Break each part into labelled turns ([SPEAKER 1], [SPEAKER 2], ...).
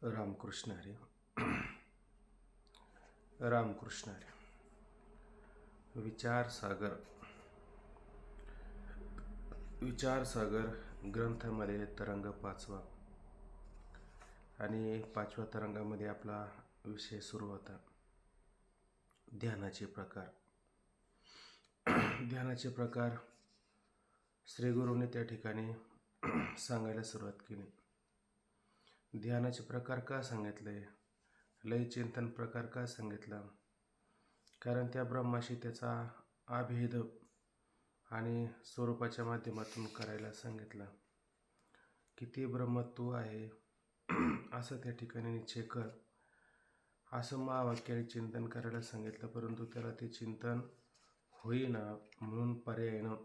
[SPEAKER 1] रामकृष्ण हरी. रामकृष्ण हरी. विचारसागर ग्रंथामध्ये तरंग 5वा आणि 5व्या तरंगामध्ये आपला विषय सुरू होता ध्यानाचे प्रकार. ध्यानाचे प्रकार श्रीगुरूंनी त्या ठिकाणी सांगायला सुरुवात केली. ध्यानाचे प्रकार का सांगितले, लय चिंतन प्रकार का सांगितला, कारण त्या ब्रह्माशी त्याचा अभेद आणि स्वरूपाच्या माध्यमातून करायला सांगितलं. किती ब्रह्म तू आहे असं त्या ठिकाणी निश्चय कर, असं महावाक्याने चिंतन करायला सांगितलं. परंतु त्याला ते चिंतन होईना, म्हणून पर्यायानं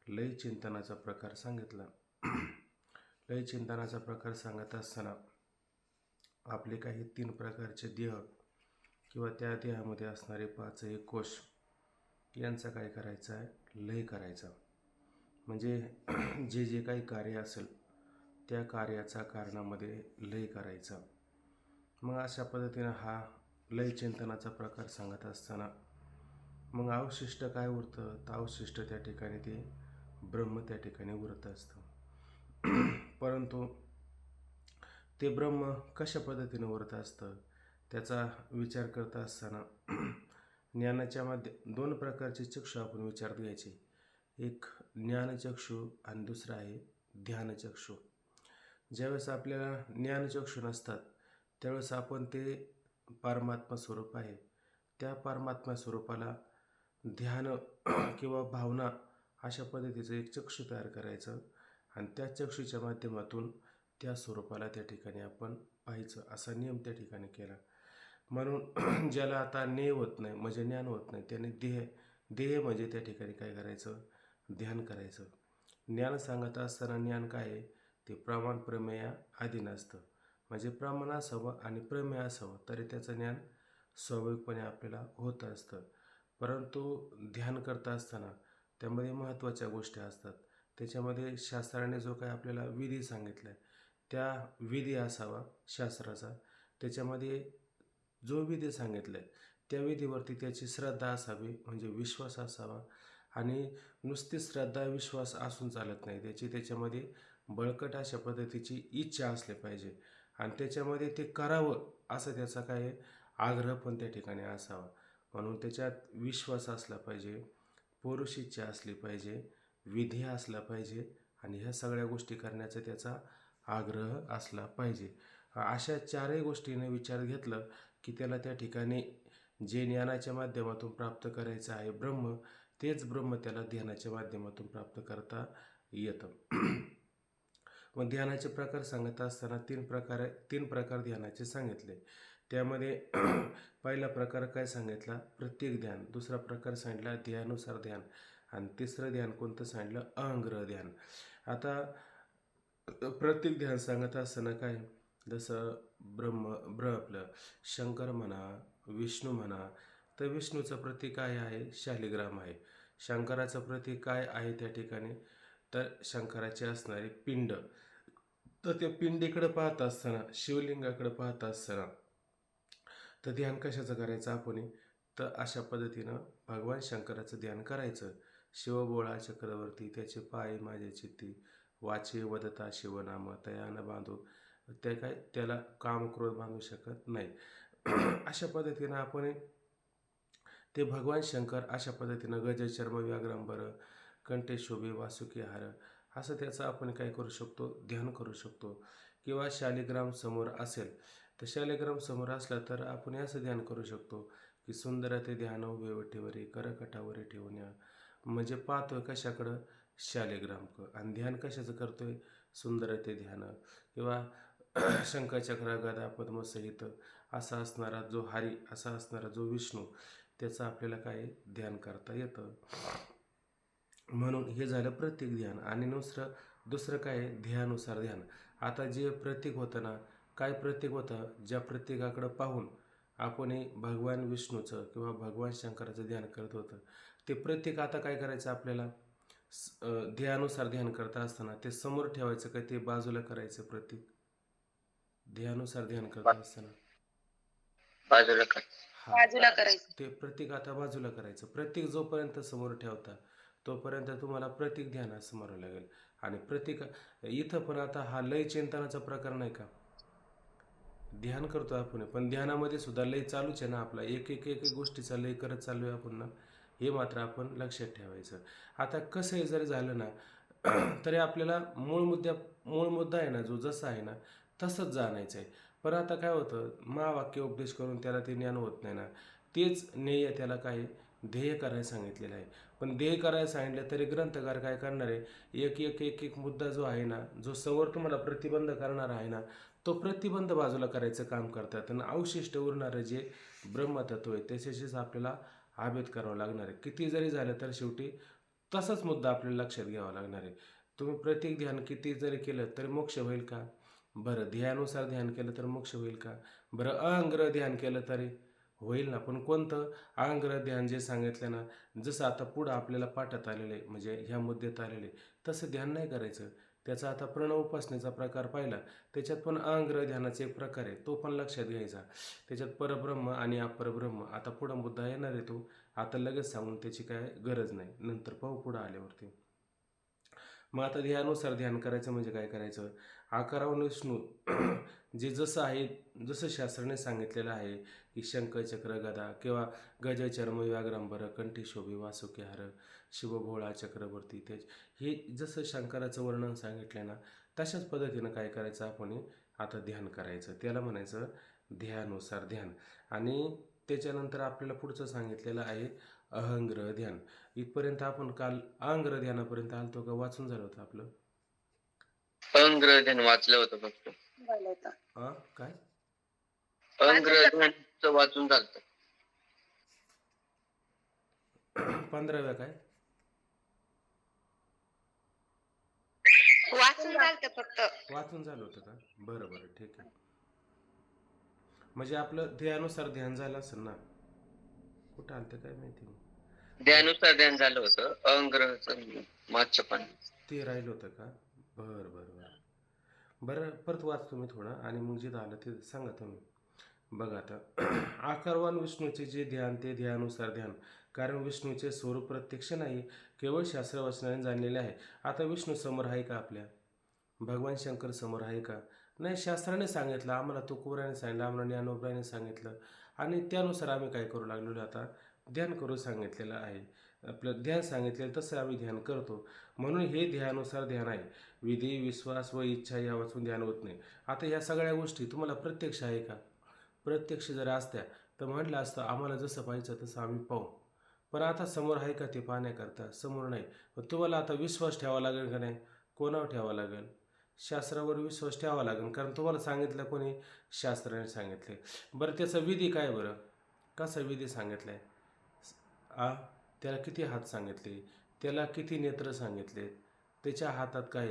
[SPEAKER 1] लय चिंतनाचा प्रकार सांगितला. लय चिंतनाचा प्रकार सांगत असताना आपले काही 3 प्रकारचे देह किंवा त्या देहामध्ये असणारे 5 कोश यांचा काय करायचं आहे, लय करायचा. म्हणजे जे जे काही कार्य असेल त्या कार्याचा कारणामध्ये लय करायचा. मग अशा पद्धतीनं हा लय चिंतनाचा प्रकार सांगत असताना मग अवशिष्ट काय उरतं, तर अवशिष्ट त्या ठिकाणी ते ब्रह्म त्या ठिकाणी उरत असतं. परंतु ते ब्रह्म कशा पद्धतीनं उरत असतं त्याचा विचार करत असताना ज्ञानाच्या 2 प्रकारचे चक्षु आपण विचारात घ्यायचे. एक ज्ञानचक्षु आणि दुसरा आहे ध्यानचक्षु. ज्यावेळेस आपल्याला ज्ञानचक्षु नसतात त्यावेळेस आपण ते परमात्मा स्वरूप आहे, त्या परमात्मा स्वरूपाला ध्यान किंवा भावना अशा पद्धतीचं एक चक्षु तयार करायचं आणि त्या चक्षुच्या माध्यमातून त्या स्वरूपाला त्या ठिकाणी आपण पाहायचं, असा नियम त्या ठिकाणी केला. म्हणून ज्याला आता ज्ञेय होत नाही म्हणजे ज्ञान होत नाही त्याने देह म्हणजे त्या ठिकाणी काय करायचं, ध्यान करायचं. ज्ञान सांगत असताना ज्ञान काय आहे, ते प्रमाण प्रमेय अधीन असतं. म्हणजे प्रमाण असावं आणि प्रमेय असावं तरी त्याचं ज्ञान स्वाभाविकपणे आपल्याला होत असतं. परंतु ध्यान करता असताना त्यामध्ये महत्त्वाच्या गोष्टी असतात. त्याच्यामध्ये शास्त्राने जो काही आपल्याला विधी सांगितला आहे त्या विधी असावा शास्त्राचा. त्याच्यामध्ये जो विधी सांगितला आहे त्या विधीवरती त्याची श्रद्धा असावी, म्हणजे विश्वास असावा. आणि नुसती श्रद्धा विश्वास असून चालत नाही, त्याच्यामध्ये बळकट अशा पद्धतीची इच्छा असली पाहिजे आणि त्याच्यामध्ये ते करावं असं त्याचा काय आग्रह पण त्या ठिकाणी असावा. म्हणून त्याच्यात विश्वास असला पाहिजे, पौरुष इच्छा असली पाहिजे, विधी असला पाहिजे आणि ह्या सगळ्या गोष्टी करण्याचा त्याचा आग्रह असला पाहिजे. अशा 4ही गोष्टीने विचार घेतलं की त्याला त्या ठिकाणी जे ज्ञानाच्या माध्यमातून प्राप्त करायचं आहे ब्रह्म, तेच ब्रह्म त्याला ध्यानाच्या माध्यमातून प्राप्त करता येतं. मग ध्यानाचे प्रकार सांगत असताना 3 प्रकार ध्यानाचे सांगितले. त्यामध्ये पहिला प्रकार काय सांगितला, प्रत्येक ध्यान. दुसरा प्रकार सांगितला ध्येयानुसार ध्यान आणि तिसरं ध्यान कोणतं सांगितलं, अहंग्रह ध्यान. आता प्रत्येक ध्यान सांगत असताना काय, जसं आपलं शंकर म्हणा, विष्णू म्हणा, तर विष्णूचं प्रतीक काय आहे, शालिग्राम आहे. शंकराचं प्रतीक काय आहे त्या ठिकाणी, तर शंकराचे असणारे पिंड. तर त्या पिंडीकडे पाहत असताना, शिवलिंगाकडे पाहत असताना तर ध्यान कशाचं करायचं आपण, तर अशा पद्धतीनं भगवान शंकराचं ध्यान करायचं. शिवबोळा चक्रवर्ती, त्याचे पाय माझे चित्ती, वाचे वदता शिवनाम, तया न बांधू, ते काय त्याला काम क्रोध बांधू शकत नाही. अशा पद्धतीनं आपण ते भगवान शंकर अशा पद्धतीनं गजचर्म व्याघ्रांबर कंठे शोभे वासुकी हार, असं त्याचं आपण काय करू शकतो, ध्यान करू शकतो. किंवा शालिग्राम समोर असेल तर शालिग्राम समोर असला तर आपण असं ध्यान करू शकतो की सुंदर ते ध्यान उभे वटीवरी करकटावरी ठेवून या. म्हणजे पाहतोय कशाकडं, शालिग्राम आणि ध्यान कशाचं करतोय, सुंदर ते ध्यान. किंवा शंखचक्र गदा पद्मसहित असा असणारा जो हरी, असा असणारा जो विष्णू, त्याचं आपल्याला काय ध्यान करता येतं. म्हणून हे झालं प्रत्येक ध्यान. आणि दुसरं काय, ध्येयानुसार ध्यान. आता जे प्रतीक होतं ना, काय प्रतीक होतं, ज्या प्रतीकाकडं पाहून आपण भगवान विष्णूचं किंवा भगवान शंकराचं ध्यान करत होतं, ते प्रतीक आता काय करायचं आपल्याला, ध्येयानुसार ध्यान करता असताना ते समोर ठेवायचं का ते बाजूला करायचं प्रतीक, ध्येयानुसार ध्यान करत असताना
[SPEAKER 2] बाजूला कर.
[SPEAKER 1] हा
[SPEAKER 3] बाजूला करायचं.
[SPEAKER 1] ते प्रतीक आता बाजूला करायचं. प्रतीक जोपर्यंत समोर ठेवता तोपर्यंत तुम्हाला प्रतीक ध्यान समोर लागेल. आणि प्रतीक इथं पण आता हा लय चिंतनाचा प्रकार नाही का, ध्यान करतो आपण, पण ध्यानामध्ये सुद्धा लय चालूच आहे ना आपला, एक एक एक एक गोष्टीचा लय करत चालू आहे आपण ना, हे मात्र आपण लक्षात ठेवायचं. आता कसंही जरी झालं ना तरी आपल्याला मूळ मुद्दा आहे ना, जो जसा आहे ना तसंच जाणायचं आहे. पण आता काय होतं, महावाक्य उपदेश करून त्याला ते ज्ञान होत नाही ना, तेच ध्येय, त्याला काय ध्येय करायला सांगितलेलं आहे. पण ध्येय करायला सांगितलं तरी ग्रंथकार काय करणार आहे, एक एक एक एक मुद्दा जो आहे ना, जो समोर तुम्हाला प्रतिबंध करणार आहे ना, तो प्रतिबंध बाजूला करायचं काम करतात. आणि अवशिष्ट उरणारं जे ब्रह्मतत्व आहे त्याच्याशीच आपल्याला अभेद करावं लागणार आहे. किती जरी झालं तर शेवटी तसाच मुद्दा आपल्याला लक्षात घ्यावा लागणार आहे. तुम्ही प्रत्येक ध्यान किती जरी केलं तरी मोक्ष होईल का? बरं, ध्येयानुसार ध्यान केलं तर मोक्ष होईल का? बरं, अहंग्रह ध्यान केलं तरी होईल ना. पण कोणतं अहंग्रह ध्यान जे सांगितलं ना, जसं आता पुढं आपल्याला पाठात आलेलं आहे, म्हणजे ह्या मुद्द्यात आलेले, तसं ध्यान नाही करायचं. त्याचा आता प्रणव उपासनेचा प्रकार पाहिला, त्याच्यात पण अहंग्रह ध्यानाचा एक प्रकार आहे, तो पण लक्षात घ्यायचा. त्याच्यात परब्रह्म आणि अपरब्रह्म, आता पुढं मुद्दा येणार आहे तो, आता लगेच सांगून त्याची काय गरज नाही, नंतर पाहू पुढं आल्यावरती. मग आता ध्येयानुसार ध्यान करायचं म्हणजे काय करायचं, आकारावरून विष्णू जे जसं आहे, जसं शास्त्राने सांगितलेलं आहे की शंखचक्र गदा किंवा गज चर्म व्याघ्रांबर कंठी शोभी वासुकी हार शिवभोळा चक्रवर्ती तेज, हे जसं शंकराचं वर्णन सांगितलं ना, तशाच पद्धतीनं काय करायचं आपण आता ध्यान करायचं. त्याला म्हणायचं ध्येयानुसार ध्यान. आणि त्याच्यानंतर आपल्याला पुढचं सांगितलेलं आहे अहंग्रह ध्यान. इथपर्यंत आपण काल अहंग्रह ध्यानापर्यंत आलतो का, वाचून झालं होतं आपलं?
[SPEAKER 2] अहंग्रह ध्यान वाचलं होतं फक्त.
[SPEAKER 3] झालं होतं.
[SPEAKER 1] काय
[SPEAKER 2] अहंग्रह ध्यानचं वाचून झालं.
[SPEAKER 1] 15व्या काय
[SPEAKER 3] वाचून झालं फक्त.
[SPEAKER 1] वाचून झालं होतं का? बरं बरं, ठीक आहे. म्हणजे आपलं ध्येयानुसार ध्यान झालं असेल ना. कुठं आलं काय माहिती मग.
[SPEAKER 2] ध्यानुसार ध्यान झालं होतं, अहंग्रहचं मागचं पण
[SPEAKER 1] ते राहिलं होतं का? बरं बरं बरं बरं, परत वाचतो मी थोडं आणि मग जे झालं ते सांगा तुम्ही. बघा आता आकारवान विष्णूचे जे ध्यान ते ध्येयानुसार ध्यान, कारण विष्णूचे स्वरूप प्रत्यक्ष नाही, केवळ शास्त्रवचनाने जाणलेले आहे. आता विष्णू समोर आहे का आपल्या? भगवान शंकर समोर आहे का? नाही. शास्त्राने सांगितलं आम्हाला, तुकोबाराने सांगितलं आम्हाला, ज्ञानोबाने सांगितलं, आणि त्यानुसार आम्ही काय करू लागलेलो, आता ध्यान करू सांगितलेलं आहे. आपलं ध्यान सांगितलेलं तसं आम्ही ध्यान करतो. म्हणून हे ध्येयानुसार ध्यान आहे. विधी, विश्वास व इच्छा या वाचून ध्यान होत नाही. आता ह्या सगळ्या गोष्टी तुम्हाला प्रत्यक्ष आहे का? प्रत्यक्ष जर असत्या तर म्हटलं असतं आम्हाला जसं पाहिजे तसं आम्ही पाहू. पण आता समोर आहे का ते पाहण्याकरता? समोर नाही. पण तुम्हाला आता विश्वास ठेवावा लागेल का नाही? कोणावर ठेवावा लागेल? शास्त्रावर विश्वास ठेवावा लागेल, कारण तुम्हाला सांगितलं कोणी? शास्त्राने सांगितले. बरं, त्याचा विधी काय? बरं, कसा विधी सांगितला आहे? त्याला किती हात सांगितले, त्याला किती नेत्र सांगितले, त्याच्या हातात काय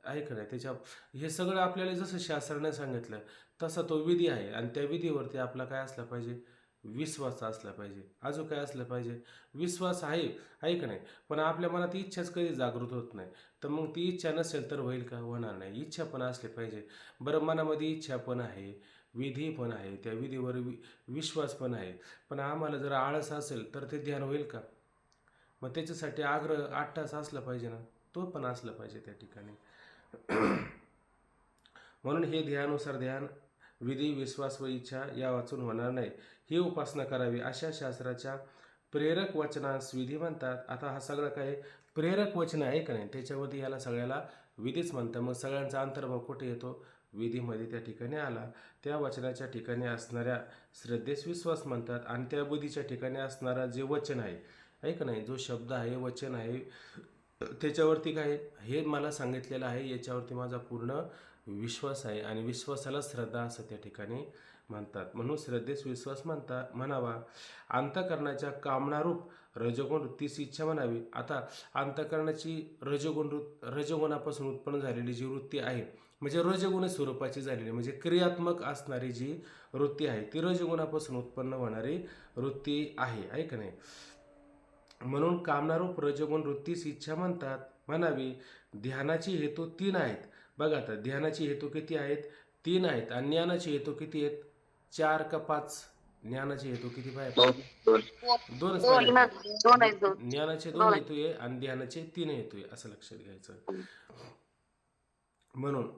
[SPEAKER 1] आहे का नाही, त्याच्या, हे सगळं आपल्याला जसं शास्त्राने सांगितलं तसा तो विधी आहे. आणि त्या विधीवरती आपला काय असला पाहिजे? विश्वास असला पाहिजे. अजून काय असलं पाहिजे? विश्वास आहे का नाही? पण आपल्या मनात इच्छाच कधी जागृत होत नाही, तर मग ती इच्छा नसेल तर होईल का? होणार नाही. इच्छा पण असली पाहिजे. बरं, मनामध्ये इच्छा पण आहे, विधी पण आहे, त्या विधीवर विश्वास पण आहे, पण आम्हाला जर आळस असेल तर ते ध्यान होईल का? मग त्याच्यासाठी आग्रह 8 तास असला पाहिजे ना, तो पण असला पाहिजे त्या ठिकाणी. म्हणून हे ध्येयानुसार ध्यान विधी, विश्वास व इच्छा या वाचून होणार नाही. ही उपासना करावी अशा शास्त्राच्या प्रेरक वचनास विधी म्हणतात. आता हा सगळं काय प्रेरक वचन आहे का नाही, त्याच्यावरती याला सगळ्याला विधीच म्हणतात. मग सगळ्यांचा अंतर्भाव कुठे येतो? विधीमध्ये त्या ठिकाणी आला. त्या वचनाच्या ठिकाणी असणाऱ्या श्रद्धेस विश्वास म्हणतात, आणि त्या बुद्धीच्या ठिकाणी असणारा जे वचन आहे का नाही, जो शब्द आहे, वचन आहे, त्याच्यावरती काय, हे मला सांगितलेलं आहे, याच्यावरती माझा पूर्ण विश्वास आहे, आणि विश्वासाला श्रद्धा असं त्या ठिकाणी म्हणतात. म्हणून श्रद्धेस विश्वास म्हणावा. अंतःकरणाच्या कामनारूप रजोगुण वृत्तीची इच्छा म्हणावी. आता अंतःकरणाची रजोगुणापासून उत्पन्न झालेली जी वृत्ती आहे, म्हणजे रजोगुण स्वरूपाची झालेली, म्हणजे क्रियात्मक असणारी जी वृत्ती आहे, ती रजोगुणापासून उत्पन्न होणारी वृत्ती आहे का नाही? म्हणून कामनारूप रजोगुण वृत्तीस इच्छा म्हणावी. ध्यानाची हेतू 3 आहेत. बघा आता, ध्यानाची हेतू किती आहेत? 3 आहेत आणि ज्ञानाचे हेतू किती आहेत? 4 का 5? ज्ञानाचे हेतू किती
[SPEAKER 2] दोन
[SPEAKER 1] पाहिजे?
[SPEAKER 2] दोन
[SPEAKER 1] दोनच
[SPEAKER 3] दोन
[SPEAKER 1] पाहिजे
[SPEAKER 3] ना,
[SPEAKER 1] का?
[SPEAKER 3] दोन आहेत, दोन.
[SPEAKER 1] ज्ञानाचे 2
[SPEAKER 3] दोन आहेत.
[SPEAKER 1] हेतू आहे आणि ध्यानाचे 3 हेतू आहे, असं लक्षात घ्यायचं. म्हणून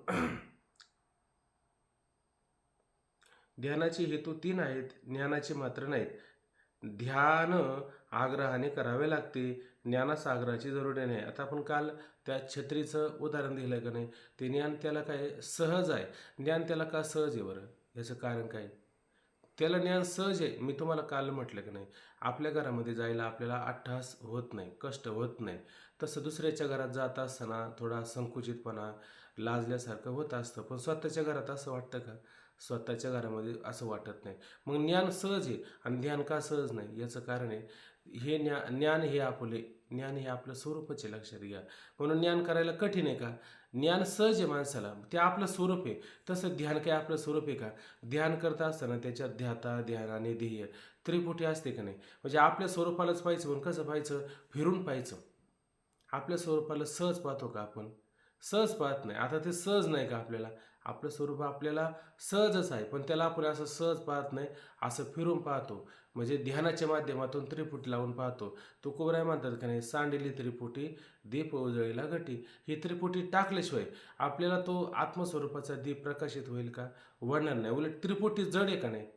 [SPEAKER 1] ध्यानाचे हेतू 3 आहेत, ज्ञानाचे मात्र नाहीत. ध्यान आग्रहाने करावे लागते, ज्ञानास आग्रहाची जरुरी नाही. आता आपण काल त्या छत्रीचं उदाहरण दिलं का नाही? ते ज्ञान त्याला काय सहज आहे. ज्ञान त्याला का सहज आहे बरं? याचं कारण काय? त्याला ज्ञान सहज आहे. मी तुम्हाला काल म्हटलं की नाही, आपल्या घरामध्ये जायला आपल्याला अट्टहास होत नाही, कष्ट होत नाही. तसं दुसऱ्याच्या घरात जात असताना थोडा संकुचितपणा, लाजल्यासारखं होत असतं. पण स्वतःच्या घरात असं वाटतं का? स्वतःच्या घरामध्ये असं वाटत नाही. मग ज्ञान सहज आहे आणि ध्यान का सहज नाही? याचं कारण आहे, हे ज्ञान हे ज्ञान हे आपलं स्वरूपच आहे, लक्षात घ्या. म्हणून ज्ञान करायला कठीण आहे का? ज्ञान सहज आहे माणसाला, ते आपलं स्वरूप आहे. तसं ध्यान काय आपलं स्वरूप आहे का? ध्यान करता असताना त्याच्यात ध्याता, ध्यान आणि ध्येय त्रिपुटी असते का नाही? म्हणजे आपल्या स्वरूपालाच पाहायचं. म्हणून कसं पाहायचं? फिरून पाहायचं. आपल्या स्वरूपाला सहज पाहतो का आपण? सहज पाहत नाही. आता ते सहज नाही का आपल्याला? आपलं स्वरूप आपल्याला सहजच आहे, पण त्याला आपण असं सहज पाहत नाही, असं फिरून पाहतो. म्हणजे ध्यानाच्या माध्यमातून त्रिपुटी लावून पाहतो. तुकोबराय म्हणतात का नाही, सांडिली त्रिपुटी दीप उजळीला घटी. ही त्रिपुटी टाकल्याशिवाय आपल्याला तो आत्मस्वरूपाचा दीप प्रकाशित होईल का? होणार नाही. उलट त्रिपुटी जड आहे का नाही?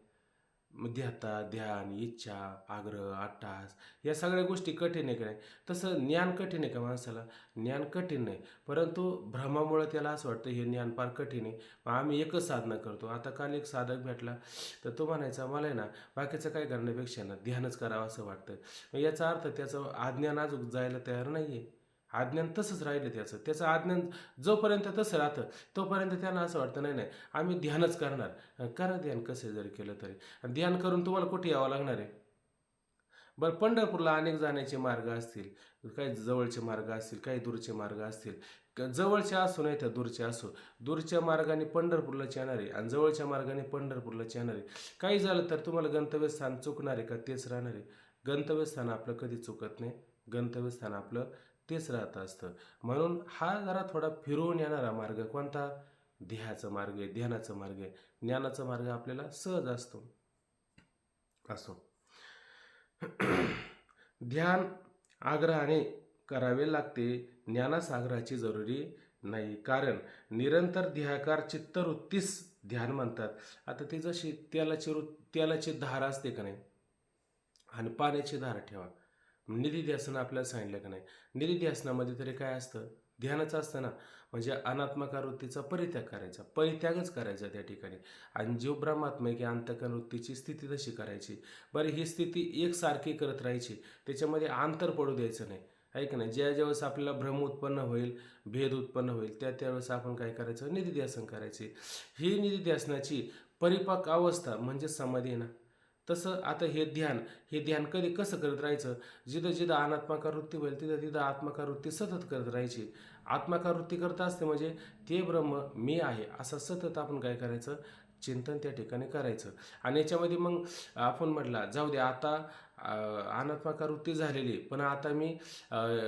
[SPEAKER 1] ध्येता, ध्यान, इच्छा, आग्रह, अट्टहास या सगळ्या गोष्टी कठीण आहे का नाही? तसं ज्ञान कठीण आहे का माणसाला? ज्ञान कठीण नाही, परंतु भ्रमामुळे त्याला असं वाटतं हे ज्ञान फार कठीण आहे, मग आम्ही एकच साधना करतो. आता काल एक साधक भेटला, तर तो म्हणायचा मला आहे ना बाकीचं काय करण्यापेक्षा ना ध्यानच करावं असं वाटतं. मग याचा अर्थ त्याचं अज्ञान अजून जायला तयार नाही आहे. अज्ञान तसंच राहिलं त्याचं अज्ञान जोपर्यंत तसं राहतं तोपर्यंत त्यांना असं वाटतं नाही नाही आम्ही ध्यानच करणार. करा ध्यान कसं जरी केलं तरी. ध्यान करून तुम्हाला कुठे यावं लागणार आहे? बरं, पंढरपूरला अनेक जाण्याचे मार्ग असतील, काही जवळचे मार्ग असतील, काही दूरचे मार्ग असतील. जवळचे असो नाही तर दूरचे असो, दूरच्या मार्गाने पंढरपूरलाच येणार आहे आणि जवळच्या मार्गाने पंढरपूरलाच येणार आहे. काही झालं तर तुम्हाला गंतव्यस्थान चुकणार आहे का? तेच राहणार आहे. गंतव्यस्थान आपलं कधी चुकत नाही. गंतव्यस्थान आपलं तेच राहतं असतं. म्हणून हा जरा थोडा फिरवून येणारा मार्ग कोणता? ध्येयाचा मार्ग आहे, ध्यानाचा मार्ग आहे. ज्ञानाचा मार्ग आपल्याला सहज असो. ध्यान आग्रहाने करावे लागते, ज्ञानास आग्रहाची जरुरी नाही. कारण निरंतर ध्येयाकार चित्तवृत्तीस ध्यान म्हणतात. आता ती जशी तेलाची धार असते का नाही आणि पाण्याची धार ठेवा. निधिध्यासन आपल्याला सांगितलं का नाही? निधिध्यासनामध्ये तरी काय असतं? ध्यानच असतं ना. म्हणजे अनात्मकार वृत्तीचा परित्यागच करायचा त्या ठिकाणी. आणि जीव ब्रह्मात्म की अंतकरण वृत्तीची स्थिती तशी करायची. बरं, ही स्थिती एकसारखी करत राहायची, त्याच्यामध्ये अंतर पडू द्यायचं नाही, आहे की नाही? ज्यावेळेस आपल्याला भ्रम उत्पन्न होईल, भेद उत्पन्न होईल, त्यावेळेस आपण काय करायचं? निधिध्यासन करायचे. ही निधिध्यासनाची परिपाक अवस्था म्हणजे समाधी आहे ना. तसं आता हे ध्यान कधी कसं करत राहायचं? जिथं जिथं अनात्मकार वृत्ती होईल तिथं तिथं आत्मकार वृत्ती सतत करत राहायची. आत्मकार वृत्ती करत असते म्हणजे ते ब्रह्म मी आहे असं सतत आपण काय करायचं? चिंतन त्या ठिकाणी करायचं. आणि याच्यामध्ये मग आपण म्हटलं जाऊ दे आता अनात्मकार वृत्ती झालेली, पण आता मी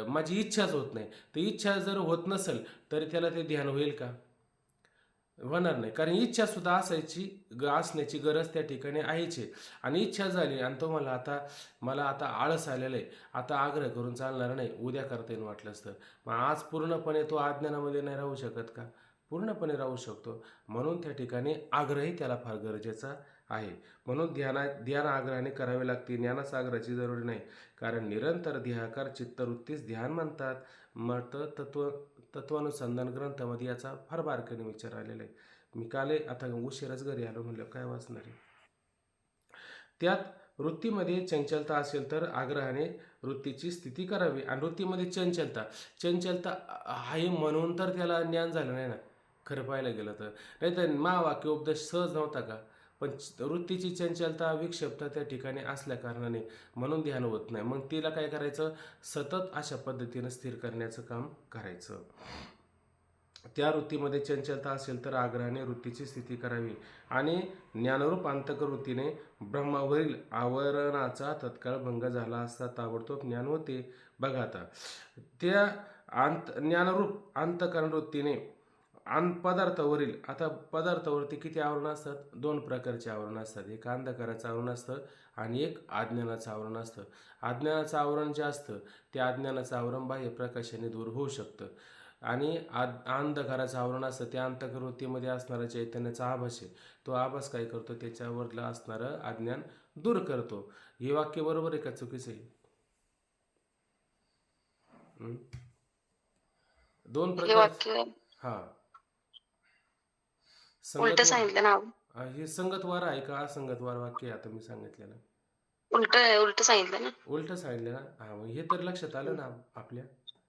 [SPEAKER 1] माझी इच्छाच होत नाही. तर इच्छा जर होत नसेल तरी त्याला ते ध्यान होईल का? होणार नाही. कारण इच्छा सुद्धा असण्याची गरज त्या ठिकाणी आहेच आहे. आणि इच्छा झाली आणि तो मला आता आळस आलेला आहे, आता आग्रह करून चालणार नाही, उद्या करता येईल वाटलंच तर. मग आज पूर्णपणे तो अज्ञानामध्ये नाही राहू शकत का? पूर्णपणे राहू शकतो. म्हणून त्या ठिकाणी आग्रही त्याला फार गरजेचा आहे. म्हणून ध्यान आग्रहाने करावे लागते, ज्ञानास आग्रहाची जरुरी नाही. कारण निरंतर ध्येयाकार चित्तवृत्तीस ध्यान म्हणतात. मग तत्वानुसंधान ग्रंथामध्ये याचा फार बारकाईने विचार आलेला आहे. मी काल आता उशिराच घरी आलो, म्हणलं काय वाचणार आहे. त्यात वृत्तीमध्ये चंचलता असेल तर आग्रहाने वृत्तीची स्थिती करावी. आणि वृत्तीमध्ये चंचलता आहे म्हणून तर त्याला ज्ञान झालं नाही ना, खरं पाहायला गेलं तर. नाही तर महावाक्य उपदेश सहज नव्हता का? पण वृत्तीची चंचलता, विक्षिप्तता त्या ठिकाणी असल्या कारणाने म्हणून ध्यान होत नाही. मग तिला काय करायचं? सतत अशा पद्धतीनं स्थिर करण्याचं काम करायचं. त्या वृत्तीमध्ये चंचलता असेल तर आग्रहाने वृत्तीची स्थिती करावी आणि ज्ञानरूप अंतकवृत्तीने ब्रह्मावरील आवरणाचा तत्काळ भंग झाला असता ताबडतोब ज्ञान होते. बघा आता त्या ज्ञानरूप अंतकरण वृत्तीने पदार्थावरील, आता पदार्थावरती किती आवरण असतात? 2 प्रकारचे आवरण असतात. एक अंधकाराचं आवरण असतं आणि एक अज्ञानाचं आवरण असतं. अज्ञानाचं आवरण जे असतं ते अज्ञानाचं आवरण बाह्य प्रकाशाने दूर होऊ शकतं आणि अंधकाराचं आवरण असतं ते अंतर्वृत्तीमध्ये असणारा चैतन्याचा आभास आहे. तो आभास काय करतो? त्याच्यावरलं असणारं अज्ञान दूर करतो. हे वाक्य बरोबर आहे का चुकीचं आहे? 2
[SPEAKER 3] हे
[SPEAKER 1] प्रकार.
[SPEAKER 3] वाक्य
[SPEAKER 1] हां.
[SPEAKER 3] उलट
[SPEAKER 1] संगतवार.
[SPEAKER 3] सांगितलं ना.
[SPEAKER 1] हे संगतवार आहे का असंगतवार वाक्य आहे आता मी सांगितलेलं?
[SPEAKER 3] उलट सांगितलं ना.
[SPEAKER 1] उलट सांगितलं ना? हां, मग हे तर लक्षात आलं ना आपल्या?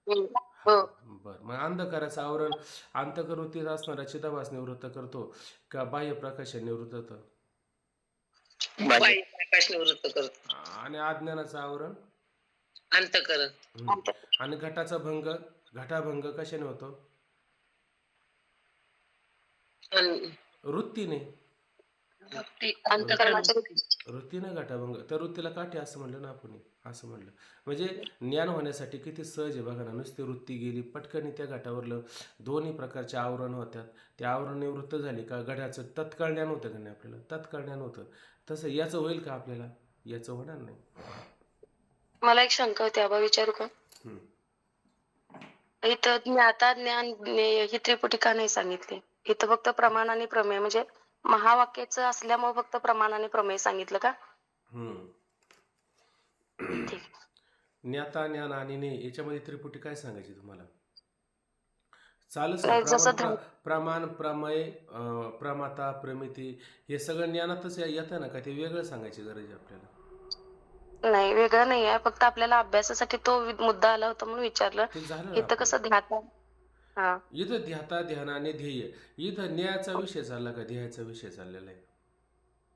[SPEAKER 3] हम्म.
[SPEAKER 1] हां,
[SPEAKER 3] हो.
[SPEAKER 1] बरं. मग अंधकाराचं आवरण अंतर्वृत्तीत असणारा चिदाभास निवृत्त करतो का बाह्य प्रकाश निवृत्त होतं?
[SPEAKER 2] बाह्य प्रकाश निवृत्त करतो.
[SPEAKER 1] आणि अज्ञानाचं आवरण?
[SPEAKER 2] अंतःकरण.
[SPEAKER 1] हं. आणि घटाभंग कशाने होतो? वृत्तीने.
[SPEAKER 3] अंतकरणाचं
[SPEAKER 1] वृत्तीने घटाभंग. त्या वृत्तीला काठी असं म्हणलं ना आपण, असं म्हणलं. म्हणजे ज्ञान होण्यासाठी किती सहज आहे बघा ना. नुसती वृत्ती गेली पटकन त्या घटावरलं दोन्ही प्रकारचे आवरण होत्यात. ते आवरण निवृत्त झाली का घड्याचं तत्काळ ज्ञान होतं का नाही आपल्याला? तत्काळ ज्ञान होतं. तसं याचं होईल का आपल्याला? याचं होणार नाही.
[SPEAKER 3] मला एक शंका होती, आबा विचारू का?
[SPEAKER 1] हं.
[SPEAKER 3] इथं ज्ञाता ज्ञान ही त्रिपुटी का नाही सांगितली? इथं फक्त प्रमाण आणि प्रमेय म्हणजे महावाक्याचं असल्यामुळे फक्त प्रमाण आणि प्रमेय सांगितलं का?
[SPEAKER 1] हं.
[SPEAKER 3] ठीक.
[SPEAKER 1] ज्ञाता, ज्ञान आणि ने याच्यामध्ये त्रिपुटी काय सांगायची तुम्हाला? चालच ना.
[SPEAKER 3] नाही, जसं
[SPEAKER 1] प्रमाण, प्रमेय, प्रमाता, प्रमिती हे सगळं ज्ञानातच येतं ना का? ते वेगळं सांगायची गरज आहे आपल्याला?
[SPEAKER 3] नाही, वेगळं नाही आहे. फक्त आपल्याला अभ्यासासाठी तो मुद्दा आला होता म्हणून विचारलं.
[SPEAKER 1] ते झालं ना
[SPEAKER 3] इथं
[SPEAKER 1] आपलं.
[SPEAKER 3] कसं ध्याता. हा.
[SPEAKER 1] इथं ध्याता, ध्यान आणि ध्येय. इथं न्यायाचा विषय चालला का ध्येयाचा विषय चाललेला आहे?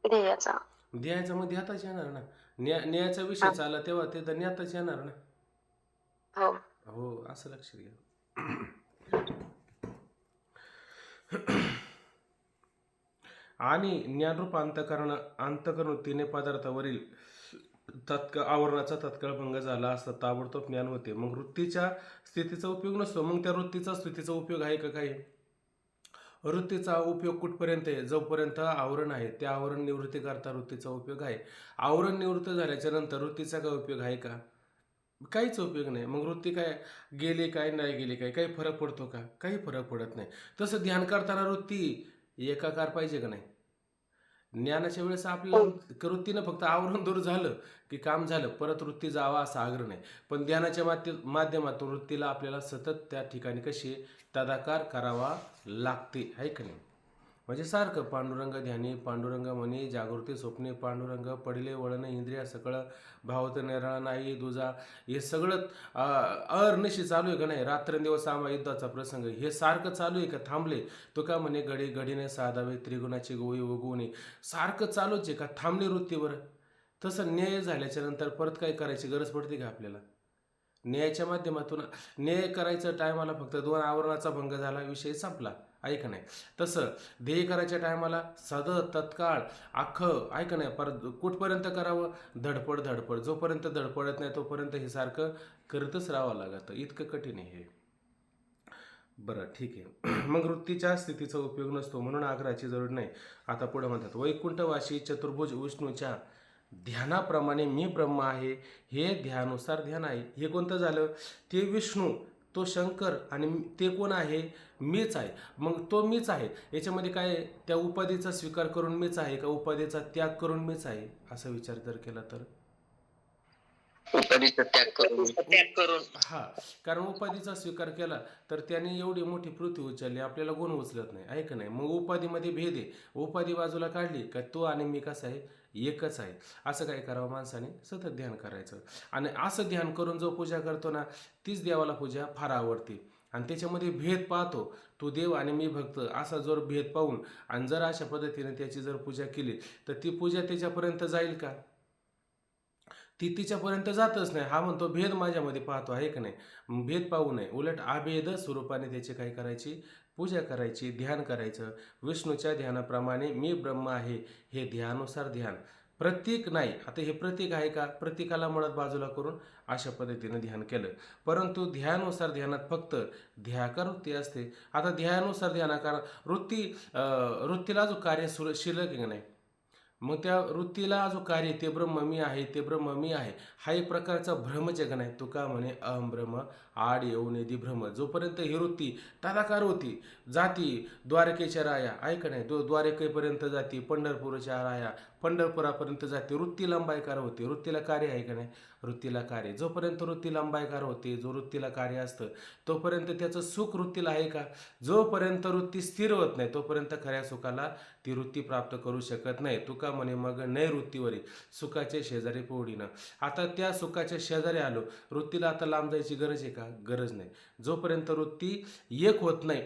[SPEAKER 3] ध्येयाचा.
[SPEAKER 1] ध्येयाचा मग ध्याताच येणार ना. न्यायाचा विषय
[SPEAKER 3] हा.
[SPEAKER 1] चालला तेव्हा ते तर ज्ञाताच येणार ना.
[SPEAKER 3] हो.
[SPEAKER 1] हो, असं लक्षात घ्या. आणि ज्ञानरूप अंतःकरणवृत्तीने पदार्थावरील आवरणाचा तत्काळ भंग झाला असता ताबडतोब ज्ञान होते. मग वृत्तीच्या स्थितीचा उपयोग नसतो. मग त्या वृत्तीचा स्थितीचा उपयोग आहे का काही? वृत्तीचा उपयोग कुठपर्यंत आहे? जोपर्यंत आवरण आहे त्या आवरण निवृत्ती करता वृत्तीचा उपयोग आहे. आवरण निवृत्त झाल्याच्या नंतर वृत्तीचा काय उपयोग आहे का? काहीच उपयोग नाही. मग वृत्ती काय गेली काय नाही गेली काय काही फरक पडतो का? काही फरक पडत नाही. तसं ध्यान करताना वृत्ती एकाकार पाहिजे का नाही? ज्ञानाच्या वेळेस आपल्याला वृत्तीनं फक्त आवरण दूर झालं की काम झालं. परत वृत्ती जावा असा आग्रह नाही. पण ध्यानाच्या माध्यमातून वृत्तीला आपल्याला सतत त्या ठिकाणी कशी तदाकार करावा लागते, आहे का नाही? म्हणजे सारखं पांडुरंग ध्यानी, पांडुरंग म्हणी, जागृती स्वप्ने पांडुरंग, पडिले वळण इंद्रिया सकळ, भावत निराळा नाही दुजा. हे सगळं अहर्निशी चालू आहे का नाही? रात्रंदिवस आम्हा युद्धाचा प्रसंग हे सारखं चालू आहे का थांबले? तो का म्हणे घडी घडीने साधावे त्रिगुणाची गोळी उगवणे. सारखं चालूच आहे का थांबली वृत्तीवर? तसं न्याय झाल्याच्या नंतर परत काय करायची गरज पडते का आपल्याला? न्यायाच्या माध्यमातून न्याय करायचं टायमाला फक्त 2 आवरणाचा भंग झाला, विषय संपला, ऐक नाही? तसं ध्येय करायच्या टायमाला साधं तत्काळ अख्खं, ऐक नाही? परत कुठपर्यंत करावं? धडपड. जोपर्यंत धडपडत नाही तोपर्यंत हे सारखं करतच राहावं लागतं. इतकं कठीण आहे हे. बरं, ठीक आहे. मग वृत्तीच्या स्थितीचा उपयोग नसतो म्हणून आग्रहाची जरूर नाही. आता पुढे म्हणतात वैकुंठवासी चतुर्भुज विष्णूच्या ध्यानाप्रमाणे मी ब्रह्म आहे. हे ध्यानुसार ध्यान आहे. हे कोणतं झालं? ते विष्णू, तो शंकर आणि ते कोण आहे? मीच आहे. मग तो मीच आहे याच्यामध्ये काय आहे? त्या उपाधीचा स्वीकार करून मीच आहे का उपाधीचा त्याग करून मीच आहे असा विचार जर केला तर?
[SPEAKER 2] उपाधीचा त्याग करून.
[SPEAKER 1] हा, कारण उपाधीचा स्वीकार केला तर त्याने एवढी मोठी पृथ्वी उचलली, आपल्याला गुण उचलत नाही, आहे का नाही? मग उपाधीमध्ये भेद आहे. उपाधी बाजूला काढली का तो आणि मी कसा आहे? एकच आहे. असं काय करावं माणसाने? सतत ध्यान करायचं. आणि असं ध्यान करून जो पूजा करतो ना तीच देवाला पूजा फार आवडते. आणि त्याच्यामध्ये भेद पाहतो, तू देव आणि मी भक्त असा जर भेद पाहून आणि जर अशा पद्धतीने त्याची जर पूजा केली तर ती पूजा त्याच्यापर्यंत जाईल का? ती तिच्यापर्यंत जातच नाही. हा म्हणतो भेद माझ्यामध्ये पाहतो, आहे का नाही? भेद पाहू नये, उलट अभेद स्वरूपाने त्याची काय करायची? पूजा करायची, ध्यान करायचं. विष्णूच्या ध्यानाप्रमाणे मी ब्रह्म आहे हे ध्यानुसार ध्यान. प्रतीक नाही. आता हे प्रतीक आहे का? प्रतीकाला मुळात बाजूला करून अशा पद्धतीनं ध्यान केलं. परंतु ध्यानुसार ध्यानात फक्त ध्याकार वृत्ती असते. आता ध्यानुसार ध्यानाकार वृत्तीला जो कार्य शिल्लक आहे की नाही, मग त्या वृत्तीला जो कार्य ते ब्रह्म मी आहे, ते ब्रह्म मी आहे, हा एक प्रकारचा भ्रमजग नाही. तुका म्हणे अहम ब्रह्म आड येऊन येदी भ्रम. जोपर्यंत ही वृत्ती तदाकार होती, जाती द्वारकेच्या राया ऐक नाही, द्वारकेपर्यंत जाती, पंढरपूरच्या राया पंढरपुरापर्यंत जाते, वृत्ती लंबायकार होते. वृत्तीला कार्य आहे का नाही? वृत्तीला कार्य. जोपर्यंत वृत्ती लंबायकार होते, जो वृत्तीला कार्य असतं, तोपर्यंत त्याचं सुख वृत्तीला आहे का? जोपर्यंत वृत्ती स्थिर होत नाही तोपर्यंत खऱ्या सुखाला ती वृत्ती प्राप्त करू शकत नाही. तुका म्हणे मग नैवृत्तीवरी सुखाचे शेजारी पोवडीनं. आता त्या सुखाच्या शेजारी आलो, वृत्तीला आता लांब जायची गरज आहे का? गरज नाही. जोपर्यंत वृत्ती एक होत नाही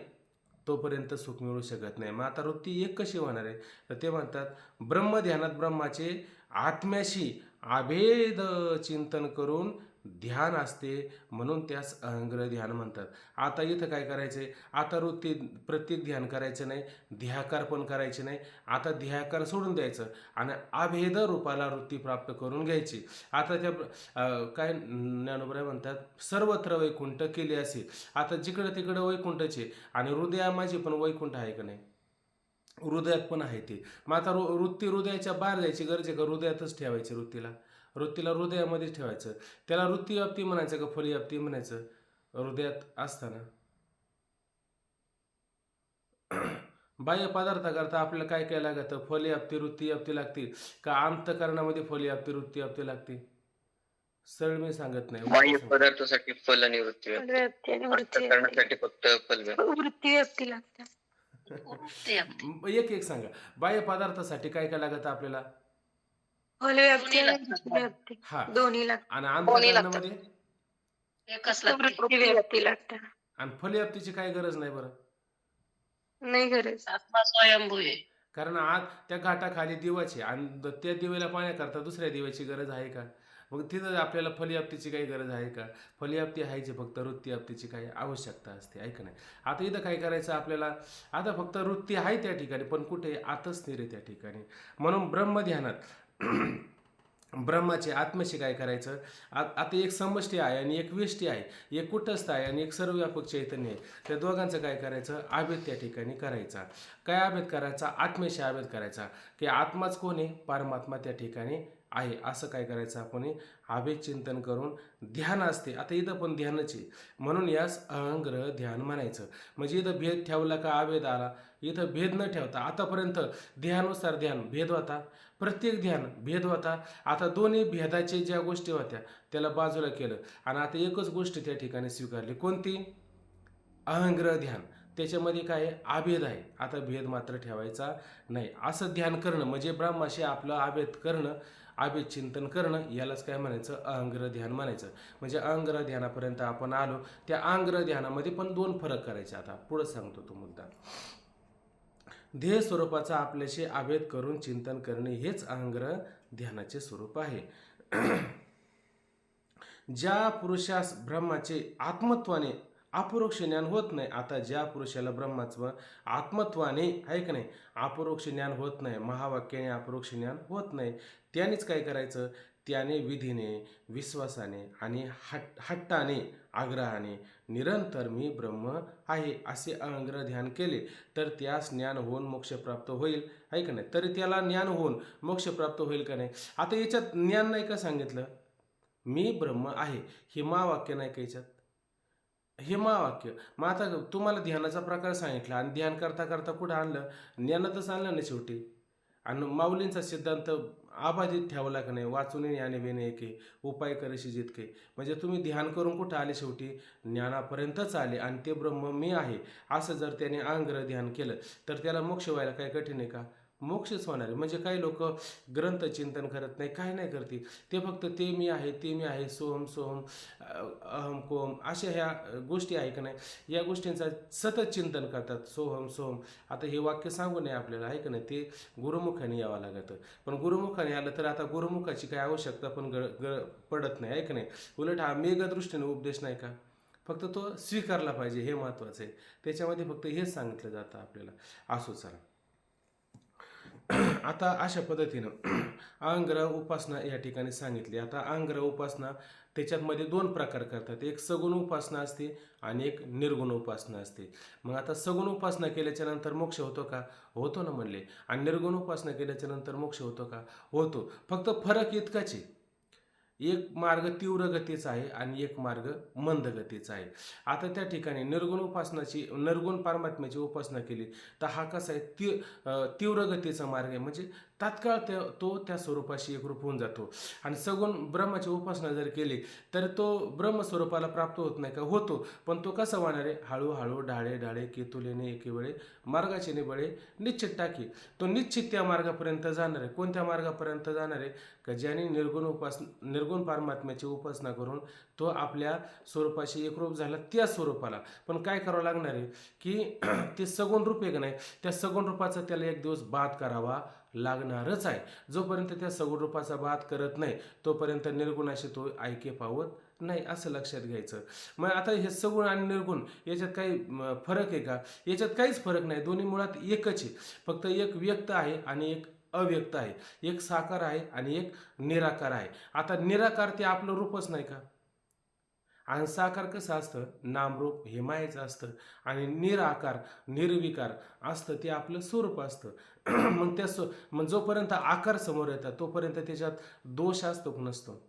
[SPEAKER 1] तोपर्यंत सुख मिळू शकत नाही. मग आता वृत्ती एक कशी होणार आहे? तर ते म्हणतात ब्रह्मध्यानात ब्रह्माचे आत्म्याशी अभेद चिंतन करून ध्यान असते, म्हणून त्यास अहंग्रह ध्यान म्हणतात. आता इथं काय करायचंय? आता वृत्ती प्रत्येक ध्यान करायचं नाही, ध्याकार पण करायचे नाही. आता ध्याकार सोडून द्यायचं आणि अभेद रूपाला वृत्ती प्राप्त करून घ्यायची. आता त्या काय ज्ञानोबराय म्हणतात सर्वत्र वैकुंठ केले असे. आता जिकडं तिकडं वैकुंठचे आणि हृदयामाझी पण वैकुंठ आहे का नाही? हृदयात पण आहे ते. मग आता वृत्ती हृदयाच्या बाहेर जायची गरज आहे का? हृदयातच ठेवायची वृत्तीला. वृत्तीला हृदयामध्येच ठेवायचं. त्याला वृत्तीव्याप्ती म्हणायचं का फलव्याप्ती म्हणायचं? हृदयात असताना बाह्य पदार्थाकरता आपल्याला काय काय लागतं? फलव्याप्ती वृत्तीव्याप्ती लागते का अंतःकरणामध्ये फलव्याप्ती वृत्तीव्याप्ती लागते? सरळ मी सांगत नाही,
[SPEAKER 2] बाह्य
[SPEAKER 1] उलटं सांगतो.
[SPEAKER 2] पदार्थासाठी फल आणि वृत्ती व्याप्ती,
[SPEAKER 3] फलव्याप्ती आणि वृत्ती
[SPEAKER 2] अंतःकरणासाठी फक्त फल व्याप्ती.
[SPEAKER 3] वृत्तीव्याप्ती लागते.
[SPEAKER 1] एक एक सांगा. बाह्य पदार्थासाठी काय काय लागतं आपल्याला?
[SPEAKER 3] फलव्याप्ती आणि वृत्तीव्याप्ती
[SPEAKER 1] हा.
[SPEAKER 3] दोन्ही लागतात.
[SPEAKER 1] आणि अंतःकरणामध्ये
[SPEAKER 3] वृत्तीव्याप्ती लागते.
[SPEAKER 1] आणि फलव्याप्तीची काय गरज नाही बरं?
[SPEAKER 3] नाही गरज.
[SPEAKER 4] आत्मा स्वयंभू आहे.
[SPEAKER 1] कारण आज त्या घाटाखाली दिवाचे आणि त्या दिवेला पाण्याकरता दुसऱ्या दिव्याची गरज आहे का? मग तिथं आपल्याला फलव्याप्तीची काही गरज आहे का? फलव्याप्ती आहे जे फक्त वृत्तीव्याप्तीची काही आवश्यकता असते, ऐक नाही. आता इथं काय करायचं आपल्याला? आता फक्त वृत्ती आहे त्या ठिकाणी, पण कुठे? आतच स्थिर आहे त्या ठिकाणी. म्हणून ब्रह्मध्यानात ब्रह्माचे आत्म्याशी काय करायचं? आता एक समष्टी आहे आणि एक व्यष्टी आहे, एक कुटस्थ आहे आणि एक सर्वव्यापक चैतन्य आहे. त्या दोघांचं काय करायचं? आभेद त्या ठिकाणी करायचा. काय आभेद करायचा? आत्म्याशी आभेद करायचा की आत्माच कोण आहे? परमात्मा त्या ठिकाणी आहे, असं काय करायचं आपण? आभेद चिंतन करून ध्यान असते. आता इथं पण ध्यानच आहे, म्हणून यास अहंग्रह ध्यान म्हणायचं. म्हणजे इथं भेद ठेवला का आभेद आला? इथं भेद न ठेवता आतापर्यंत ध्यानुसार ध्यान भेद होता, प्रत्येक ध्यान भेद होता. आता दोन्ही भेदाचे ज्या गोष्टी होत्या त्याला बाजूला केलं आणि आता एकच गोष्ट त्या ठिकाणी स्वीकारली. कोणती? अहंग्रह ध्यान. त्याच्यामध्ये काय आहे? आभेद आहे. आता भेद मात्र ठेवायचा नाही. असं ध्यान करणं म्हणजे ब्रह्माशी आपलं आभेद करणं, आभेद चिंतन करणं, यालाच काय म्हणायचं? अहंग्रह ध्यान म्हणायचं. म्हणजे अहंग्रह ध्यानापर्यंत आपण आलो. त्या अहंग्रह ध्यानामध्ये पण दोन फरक करायचे. आता पुढं सांगतो तो मुद्दा. ध्येय स्वरूपाचा आपल्याशी आभेद करून चिंतन करणे हेच अहंग्रह ध्यानाचे स्वरूप आहे. ज्या पुरुषास ब्रह्माचे आत्मत्वाने अपरोक्ष ज्ञान होत नाही. आता ज्या पुरुषाला ब्रह्माचं आत्मत्वाने आहे का नाही अपरोक्ष ज्ञान होत नाही, महावाक्याने अपरोक्ष ज्ञान होत नाही, त्यानेच काय करायचं? त्याने विधीने, विश्वासाने आणि हट्टाने, आग्रहाने निरंतर मी ब्रह्म आहे असे अहंग्रह ध्यान केले तर त्यास ज्ञान होऊन मोक्ष प्राप्त होईल, आहे का नाही? तरी त्याला ज्ञान होऊन मोक्ष प्राप्त होईल का नाही? आता याच्यात ज्ञान नाही का सांगितलं? मी ब्रह्म आहे हे महावाक्य नाही का याच्यात? हे महावाक्य. मग आता तुम्हाला ध्यानाचा प्रकार सांगितला आणि ध्यान करता करता कुठं आणलं? ज्ञानातच आणलं ना शेवटी. आणि माऊलींचा सिद्धांत अबाधित ठेवला का नाही? वाचून ज्ञाने वेणे एके उपाय करेशी जितके. म्हणजे तुम्ही ध्यान करून कुठं आले? शेवटी ज्ञानापर्यंतच आले आणि ते ब्रह्म मी आहे असं जर त्याने अहंग्रह ध्यान केलं तर त्याला मोक्ष व्हायला काय कठीण आहे का? मोक्षच होणार आहे. म्हणजे काही लोक ग्रंथ चिंतन करत नाही, काय नाही करते, ते फक्त ते मी आहे, ते मी आहे, सोहम सोहम अहम कोम अशा ह्या गोष्टी आहे का नाही, या गोष्टींचा सतत चिंतन करतात, सोहम सोहम. आता हे वाक्य सांगू नये आपल्याला, आहे का नाही, ते गुरुमुखाने यावं लागतं. पण गुरुमुखाने आलं तर आता गुरुमुखाची काय आवश्यकता पण पडत नाही, आहे का नाही. उलट हा मेघदृष्टीने उपदेश नाही का, फक्त तो स्वीकारला पाहिजे, हे महत्त्वाचं आहे. त्याच्यामध्ये फक्त हेच सांगितलं जातं आपल्याला. असो चला. आता अशा पद्धतीनं अहंग्रह उपासना या ठिकाणी सांगितली. आता अहंग्रह उपासना त्याच्यामध्ये दोन प्रकार करतात. एक सगुण उपासना असते आणि एक निर्गुण उपासना असते. मग आता सगुण उपासना केल्याच्या नंतर मोक्ष होतो का? होतो ना म्हणले. आणि निर्गुण उपासना केल्याच्या नंतर मोक्ष होतो का? होतो. फक्त फरक इतकाच आहे, एक मार्ग तीव्र गतीचा आहे आणि एक मार्ग मंद गतीचा आहे. आता त्या ठिकाणी निर्गुण परमात्म्याची उपासना केली तर हा कसा आहे, तीव्र गतीचा मार्ग आहे. म्हणजे तात्काळ तो त्या स्वरूपाशी एकरूप होऊन जातो. आणि सगुण ब्रह्माची उपासना जर केली तर तो ब्रह्मस्वरूपाला प्राप्त होत नाही का? होतो. पण तो कसा होणार आहे? हळूहळू ढाळे ढाळे केतुलेने एके वेळे मार्गाचे निबळे निश्चित टाकी. तो निश्चित त्या मार्गापर्यंत जाणार आहे. कोणत्या मार्गापर्यंत जाणार आहे? का ज्याने निर्गुण परमात्म्याची उपासना करून तो आपल्या स्वरूपाशी एकरूप झाला, त्या स्वरूपाला. पण काय करावं लागणार आहे की ते सगुण रूप आहे का नाही, त्या सगुण रूपाचा त्याला एक दिवस बाध करावा लागणारच आहे. जोपर्यंत त्या सगुण रूपाचा बाध करत नाही तोपर्यंत निर्गुणाशी तो ऐक्य पावत नाही, असं लक्षात घ्यायचं. मग आता हे सगुण आणि निर्गुण याच्यात काही फरक आहे का? याच्यात काहीच फरक नाही. दोन्ही मुळात एकच आहे. फक्त एक व्यक्त आहे आणि एक अव्यक्त आहे. एक साकार आहे आणि एक निराकार आहे. आता निराकार ते आपलं रूपच नाही का? आणि साकार कसं असतं? नामरूप हे मायेचं असतं. आणि निराकार निर्विकार असतं ते आपलं स्वरूप असतं. मग मग जोपर्यंत आकार समोर येतात तोपर्यंत त्याच्यात दोष असतो का? नसतो.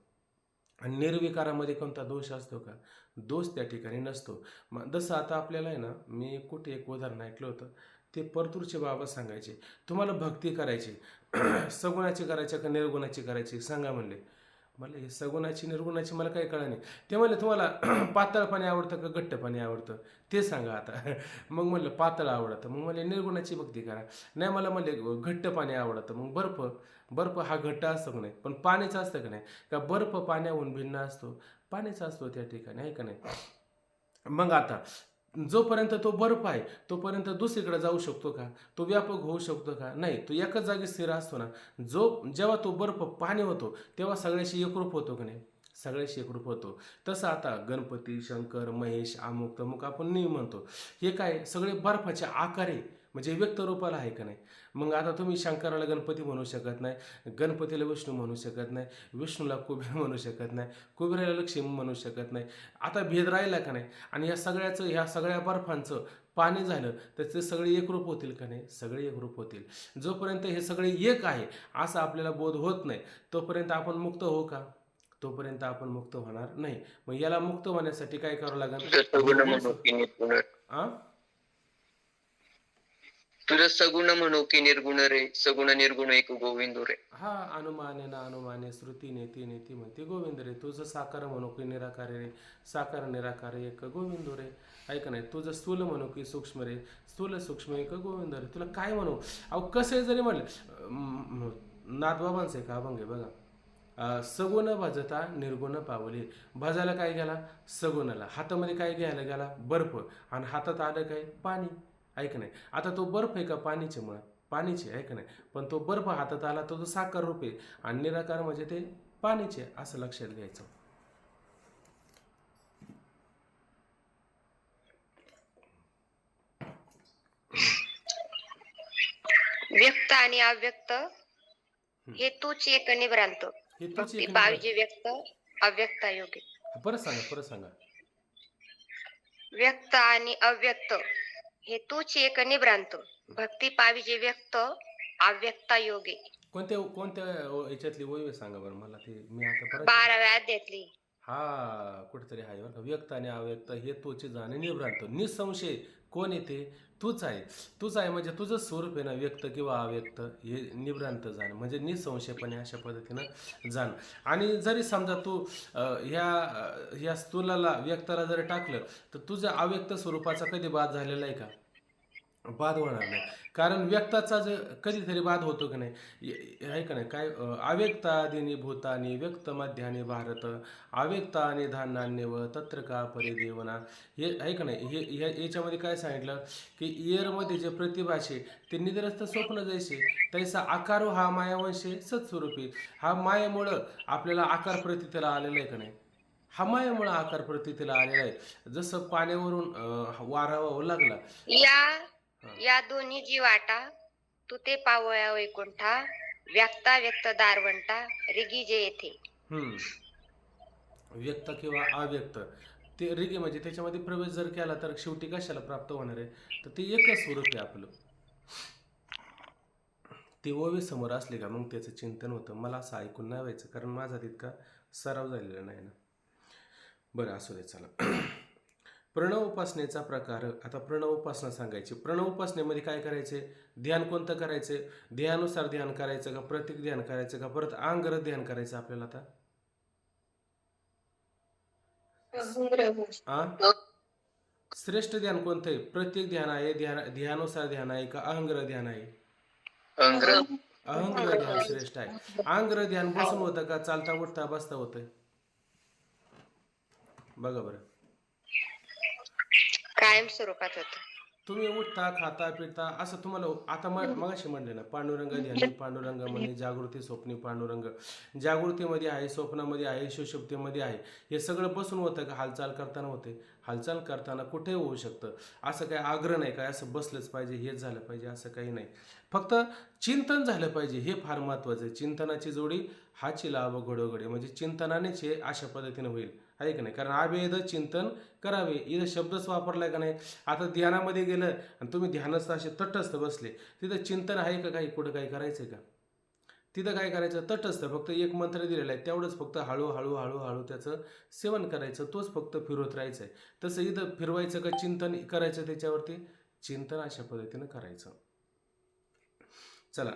[SPEAKER 1] आणि निर्विकारामध्ये कोणता दोष असतो का? दोष त्या ठिकाणी नसतो. मग जसं आता आपल्याला आहे ना, मी कुठे एक उदाहरण ऐकलं होतं, ते परतूरचे बाबा सांगायचे, तुम्हाला भक्ती करायची सगुणाची करायची का निर्गुणाची करायची सांगा म्हणले. मला हे सगुणाची निर्गुणाची मला काही कळलं नाही. ते म्हणले तुम्हाला पातळ पाणी आवडतं का घट्ट पाणी आवडतं ते सांगा आता. मग म्हणलं पातळ आवडतं. मग म्हणले निर्गुणाची भक्ती करा. नाही मला म्हणले घट्ट पाणी आवडतं. मग बर्फ हा घट्ट असतो का नाही, पण पाणीचा असतं का नाही? का बर्फ पाण्याहून भिन्न असतो? पाणीचा असतो त्या ठिकाणी, आहे का नाही? मग आता जोपर्यंत तो बर्फ आहे तोपर्यंत दुसरीकडे जाऊ शकतो का? तो व्यापक होऊ शकतो का? नाही. तो एकाच जागी स्थिर असतो ना. जेव्हा तो बर्फ पाणी होतो तेव्हा सगळ्याशी एकरूप होतो का नाही? सगळ्याशी एकरूप होतो. तसं आता गणपती, शंकर, महेश, अमुक तमुक आपण नेहमी म्हणतो, हे काय सगळे बर्फाचे आकार आहे. म्हणजे व्यक्त रूपाला आहे का नाही? मग आता तुम्ही शंकराला गणपती म्हणू शकत नाही, गणपतीला विष्णू म्हणू शकत नाही, विष्णूला कुबेर म्हणू शकत नाही, कुबेराला लक्ष्मी म्हणू शकत नाही. आता भेद राहिला का नाही? आणि ह्या सगळ्या बर्फांचं पाणी झालं तर ते सगळे एकरूप होतील का नाही? सगळे एकरूप होतील. जोपर्यंत हे सगळे एक आहे असा आपल्याला बोध होत नाही तोपर्यंत आपण मुक्त होऊ का? तोपर्यंत आपण मुक्त होणार नाही. मग याला मुक्त होण्यासाठी काय करावं लागेल?
[SPEAKER 2] तुझं सगुण म्हणू की निर्गुण
[SPEAKER 1] आ
[SPEAKER 2] तुझं सगुण म्हणू की निर्गुण रे, सगुण निर्गुण एक गोविंद रे.
[SPEAKER 1] हा अनुमाने ना अनुमाने श्रुती नेती नेती म्हणते गोविंद रे. तुझं साकार म्हणू की निराकार रे, साकार निराकार एक गोविंद रे. ऐक नाही. तुझं स्थूल म्हणू की सूक्ष्म रे, स्थूल सूक्ष्म एक गोविंद रे. तुला काय म्हणू? अहो कसं जरी म्हणलं, नाथबाबांचं एक अभंग आहे बघा, सगुण भजता निर्गुण पावली. भजायला काय गेला? सगुणाला. हातामध्ये काय घ्यायला गेला? बर्फ. आणि हातात आलं काय? पाणी. ऐक नाही. आता तो बर्फ आहे का? पाणीचे मुळात पाणीचे, आहे का नाही? पण तो बर्फ हातात आला तो साकार रूप आहे आणि निराकार म्हणजे ते पाणीचे, असं लक्षात घ्यायचं.
[SPEAKER 3] व्यक्त आणि अव्यक्त हे तूच एक निभ्रांत.
[SPEAKER 1] हे तूच
[SPEAKER 3] भक्ती
[SPEAKER 1] एक
[SPEAKER 3] पाविजे व्यक्त अव्यक्ता योगी.
[SPEAKER 1] परत सांगा.
[SPEAKER 3] व्यक्त आणि अव्यक्त हे तूच एक निभ्रांत. भक्ती पाविजे व्यक्त अव्यक्ता योगी.
[SPEAKER 1] कोणत्या याच्यातली वय सांगा बरं मला. ते मी आता परत
[SPEAKER 3] 12व्या अध्यायातली.
[SPEAKER 1] हा कुठेतरी आहे बरं का. व्यक्त आणि अव्यक्त हे तोचे जाणे निभ्रांत. निसंशय कोण येते? तूच आहे म्हणजे तुझं स्वरूप आहे ना, व्यक्त किंवा अव्यक्त हे निभ्रांत जाणं म्हणजे निसंशयपणे अशा पद्धतीनं जाणं. आणि जरी समजा तू ह्या स्थूलाला व्यक्ताला जर टाकलं तर तुझ्या अव्यक्त स्वरूपाचा कधी बाद झालेला आहे का? बाद होणार नाही. कारण व्यक्ताचा जे कधीतरी बाद होतो की नाही, आहे का नाही? काय अव्यक्तादिनी भूतानी व्यक्त मध्याने भारत अव्यक्तानि धान्यान्यव तत्र का परिदेवना. हे आहे का नाही? याच्यामध्ये काय सांगितलं की इयरमध्ये जे प्रतिभाषे ते निद्रस्थ स्वप्न जैसे तैसा आकारो हा मायावंशे सत्स्वरूपी. हा मायेमुळं आपल्याला आकार प्रतीतीला आलेला आहे का नाही? हा मायेमुळं आकार प्रतीतीला आलेला आहे. जसं पाण्यावरून वारा वाहू लागला.
[SPEAKER 3] या दोन्ही जीवाटा
[SPEAKER 4] तू ते पावया वैकुंठा व्यक्ता व्यक्त दारवंटा रिगी जे येथे.
[SPEAKER 1] व्यक्त किंवा अव्यक्त ते रिगे म्हणजे त्याच्यामध्ये प्रवेश जर केला तर शेवटी कशाला प्राप्त होणार आहे, तर ते एकच स्वरूप आहे आपलं. ते ओवी समोर असले का मग त्याचं चिंतन होतं. मला असं ऐकून नाही व्हायचं, कारण माझा तितका सराव झालेला नाही ना. बरं, असू दे, चला. प्रणव उपासनेचा प्रकार. आता प्रणव उपासना सांगायची. प्रणव उपासनेमध्ये काय करायचे? ध्यान कोणतं करायचे? ध्येयानुसार ध्यान करायचं का प्रतीक ध्यान करायचं का परत अंगरत ध्यान करायचं आपल्याला? आता श्रेष्ठ ध्यान कोणतं आहे? प्रत्येक ध्यान आहे, ध्यानुसार ध्यान आहे का अहंग्र ध्यान आहे?
[SPEAKER 2] अंग्र
[SPEAKER 1] अहंग्र ध्यान श्रेष्ठ आहे. अंग्र ध्यान बसून होतं का चालता उठता बसता होतंय? बघा बरं.
[SPEAKER 4] कायम स्वरूपात होत.
[SPEAKER 1] तुम्ही उठता खाता पिता असं तुम्हाला आता मगाशी म्हणले ना, पांडुरंग ध्यानी पांडुरंग म्हणे, जागृती स्वप्नी पांडुरंग. जागृतीमध्ये आहे, स्वप्नामध्ये आहे, सुषुप्तीमध्ये आहे. हे सगळं बसून होतं का हालचाल करताना होते? हालचाल करताना कुठेही होऊ शकतं. असं काही आग्रह नाही काय असं बसलंच पाहिजे, हेच झालं पाहिजे असं काही नाही. फक्त चिंतन झालं पाहिजे, हे फार महत्त्वाचं आहे. चिंतनाची जोडी हाची लाभ घडोघडी, म्हणजे चिंतनानेच हे अशा पद्धतीने होईल, आहे की नाही? कारण अभेद चिंतन करावे, इथं शब्दच वापरलाय का नाही. आता ध्यानामध्ये गेलं आणि तुम्ही ध्यानस्थ असे तटस्थ बसले, तिथं चिंतन आहे का काही? कुठं काही करायचं आहे का? तिथं काय करायचं? तटस्थ फक्त एक मंत्र दिलेला आहे, तेवढंच फक्त हळूहळू हळूहळू त्याचं सेवन करायचं, तोच फक्त फिरवत राहायचं आहे. तसं इथं फिरवायचं का चिंतन करायचं त्याच्यावरती? चिंतन अशा पद्धतीनं करायचं. चला.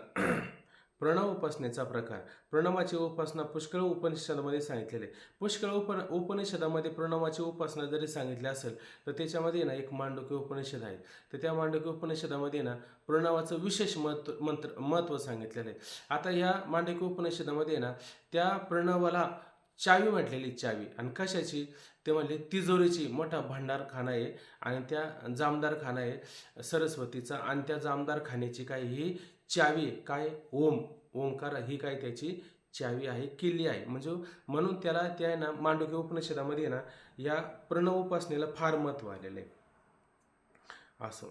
[SPEAKER 1] प्रणव उपासनेचा प्रकार. प्रणवाची उपासना पुष्कळ उपनिषदामध्ये सांगितलेले आहे. पुष्कळ उपनिषदामध्ये प्रणवाची उपासना जरी सांगितली असेल तर त्याच्यामध्ये ना एक मांडुक्य उपनिषद आहे. तर त्या मांडुक्य उपनिषदामध्ये ना प्रणवाचं विशेष महत्त्व सांगितलेलं आहे. आता ह्या मांडुक्य उपनिषदामध्ये ना त्या प्रणवाला चावी म्हटलेली, चावी. आणि कशाची? ते म्हणले तिजोरीची. मोठा भांडारखाना आहे आणि त्या जामदारखाना आहे सरस्वतीचा, आणि त्या जामदारखान्याची काय ही चावी आहे. काय? ओंकार ही काय त्याची चावी आहे, किल्ली आहे. म्हणजे म्हणून त्याला त्या ना मांडुक्य उपनिषदामध्ये ना या प्रणव उपासनेला फार महत्त्व आलेलं आहे. असं.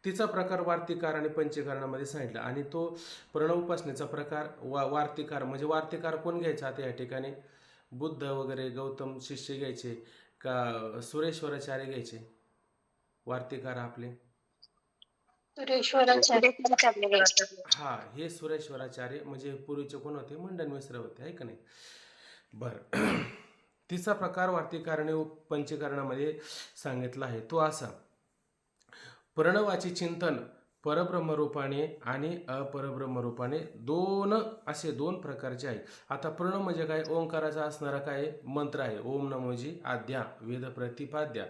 [SPEAKER 1] तिचा प्रकार वार्तिकार आणि पंचकरणामध्ये सांगितलं. आणि तो प्रणव उपासनेचा प्रकार वार्तिकार म्हणजे वार्तिकार कोण घ्यायचा आता या ठिकाणी? बुद्ध वगैरे गौतम शिष्य घ्यायचे का सुरेश्वराचार्य घ्यायचे वार्तिकार आपले? हा, हे सुरेश्वराचार्य म्हणजे पूर्वीचे कोण होते? मंडन मिश्र होते, आहे का नाही? बरं. तिचा प्रकार वार्तिकार आणि पंचकरणामध्ये सांगितला आहे. तो असा: प्रणवाचे चिंतन परब्रह्मरूपाने आणि अपरब्रह्मरूपाने असे दोन प्रकारचे आहे. आता प्रणव म्हणजे काय? ओंकाराचा असणारा काय मंत्र आहे. ओम नमोजी आद्या वेद प्रतिपाद्या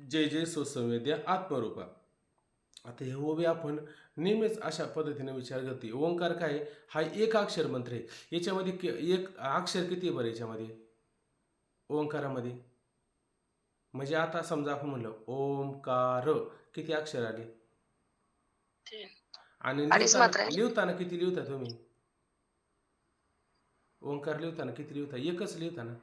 [SPEAKER 1] जय जय सुसंवेद्या आत्मरूपा. आता हे ओवी आपण नेहमीच अशा पद्धतीने विचार करते. ओंकार काय? हा एक अक्षर मंत्र आहे. याच्यामध्ये एक अक्षर किती बरं याच्यामध्ये ओंकारामध्ये? म्हणजे आता समजा आपण म्हणलं ओंकार, किती अक्षर आले? आणि लिहिताना किती लिहिता तुम्ही? ओंकार लिहिताना किती लिहिता? एकच लिहिता ना?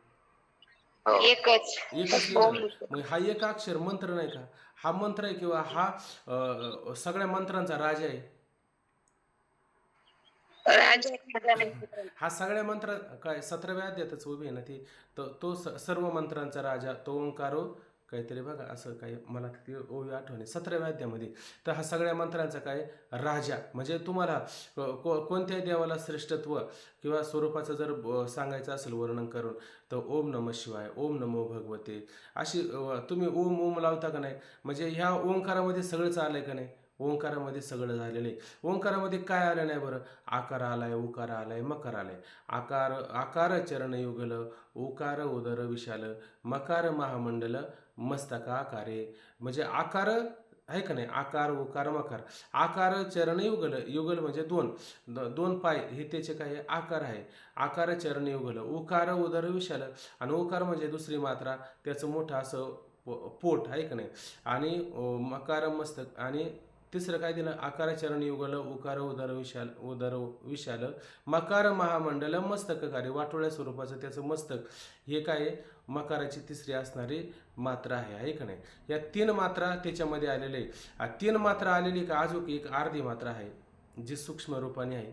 [SPEAKER 4] एकच
[SPEAKER 1] लिहिता ना? मग हा एक अक्षर मंत्र नाही का? हा मंत्र आहे किंवा हा सगळ्या मंत्रांचा राजा आहे. हा सगळ्या मंत्र काय 17व्या अध्यायातच उभी आहे ना ती. तो सर्व मंत्रांचा राजा तो ओंकारो काहीतरी बघा असं काही, मला ती ओवी आठवणे 17व्या अध्यायामध्ये. तर हा सगळ्या मंत्रांचा काय राजा. म्हणजे तुम्हाला कोणत्याही देवाला श्रेष्ठत्व किंवा स्वरूपाचं जर सांगायचं असेल वर्णन करून, तर ओम नमः शिवाय, ओम नमो भगवते, अशी तुम्ही ओम ओम लावता का नाही? म्हणजे ह्या ओंकारामध्ये सगळंच आलंय का नाही? ओंकारामध्ये सगळं झालेलं आहे. ओंकारामध्ये काय आलं नाही बरं? आकार आलाय, उकार आलाय, मकार आलाय. आकार चरण युगल, उकार उदर विशाल, मकार महामंडल मस्तकाकारे. म्हणजे आकार आहे का नाही? आकार उकार मकार. आकार चरण युगल, युगल म्हणजे दोन पाय, हे त्याचे काय आकार आहे. आकार चरण युगल, उकार उदर विशाल, आणि उकार म्हणजे दुसरी मात्रा, त्याचं मोठं असं पोट आहे का नाही? आणि मकार मस्तक, आणि तिसरं काय दिलं? आकार चरण युगल, उकार उदर विशाल, मकार महामंडल मस्तककारी. वाटोळ्या स्वरूपाचं त्याचं मस्तक, हे काय मकाराची तिसरी असणारी मात्रा आहे का नाही. या 3 मात्रा त्याच्यामध्ये आलेल्या आहे. 3 मात्रा आलेली का अजून एक अर्धी मात्रा आहे जी सूक्ष्म रूपाने आहे,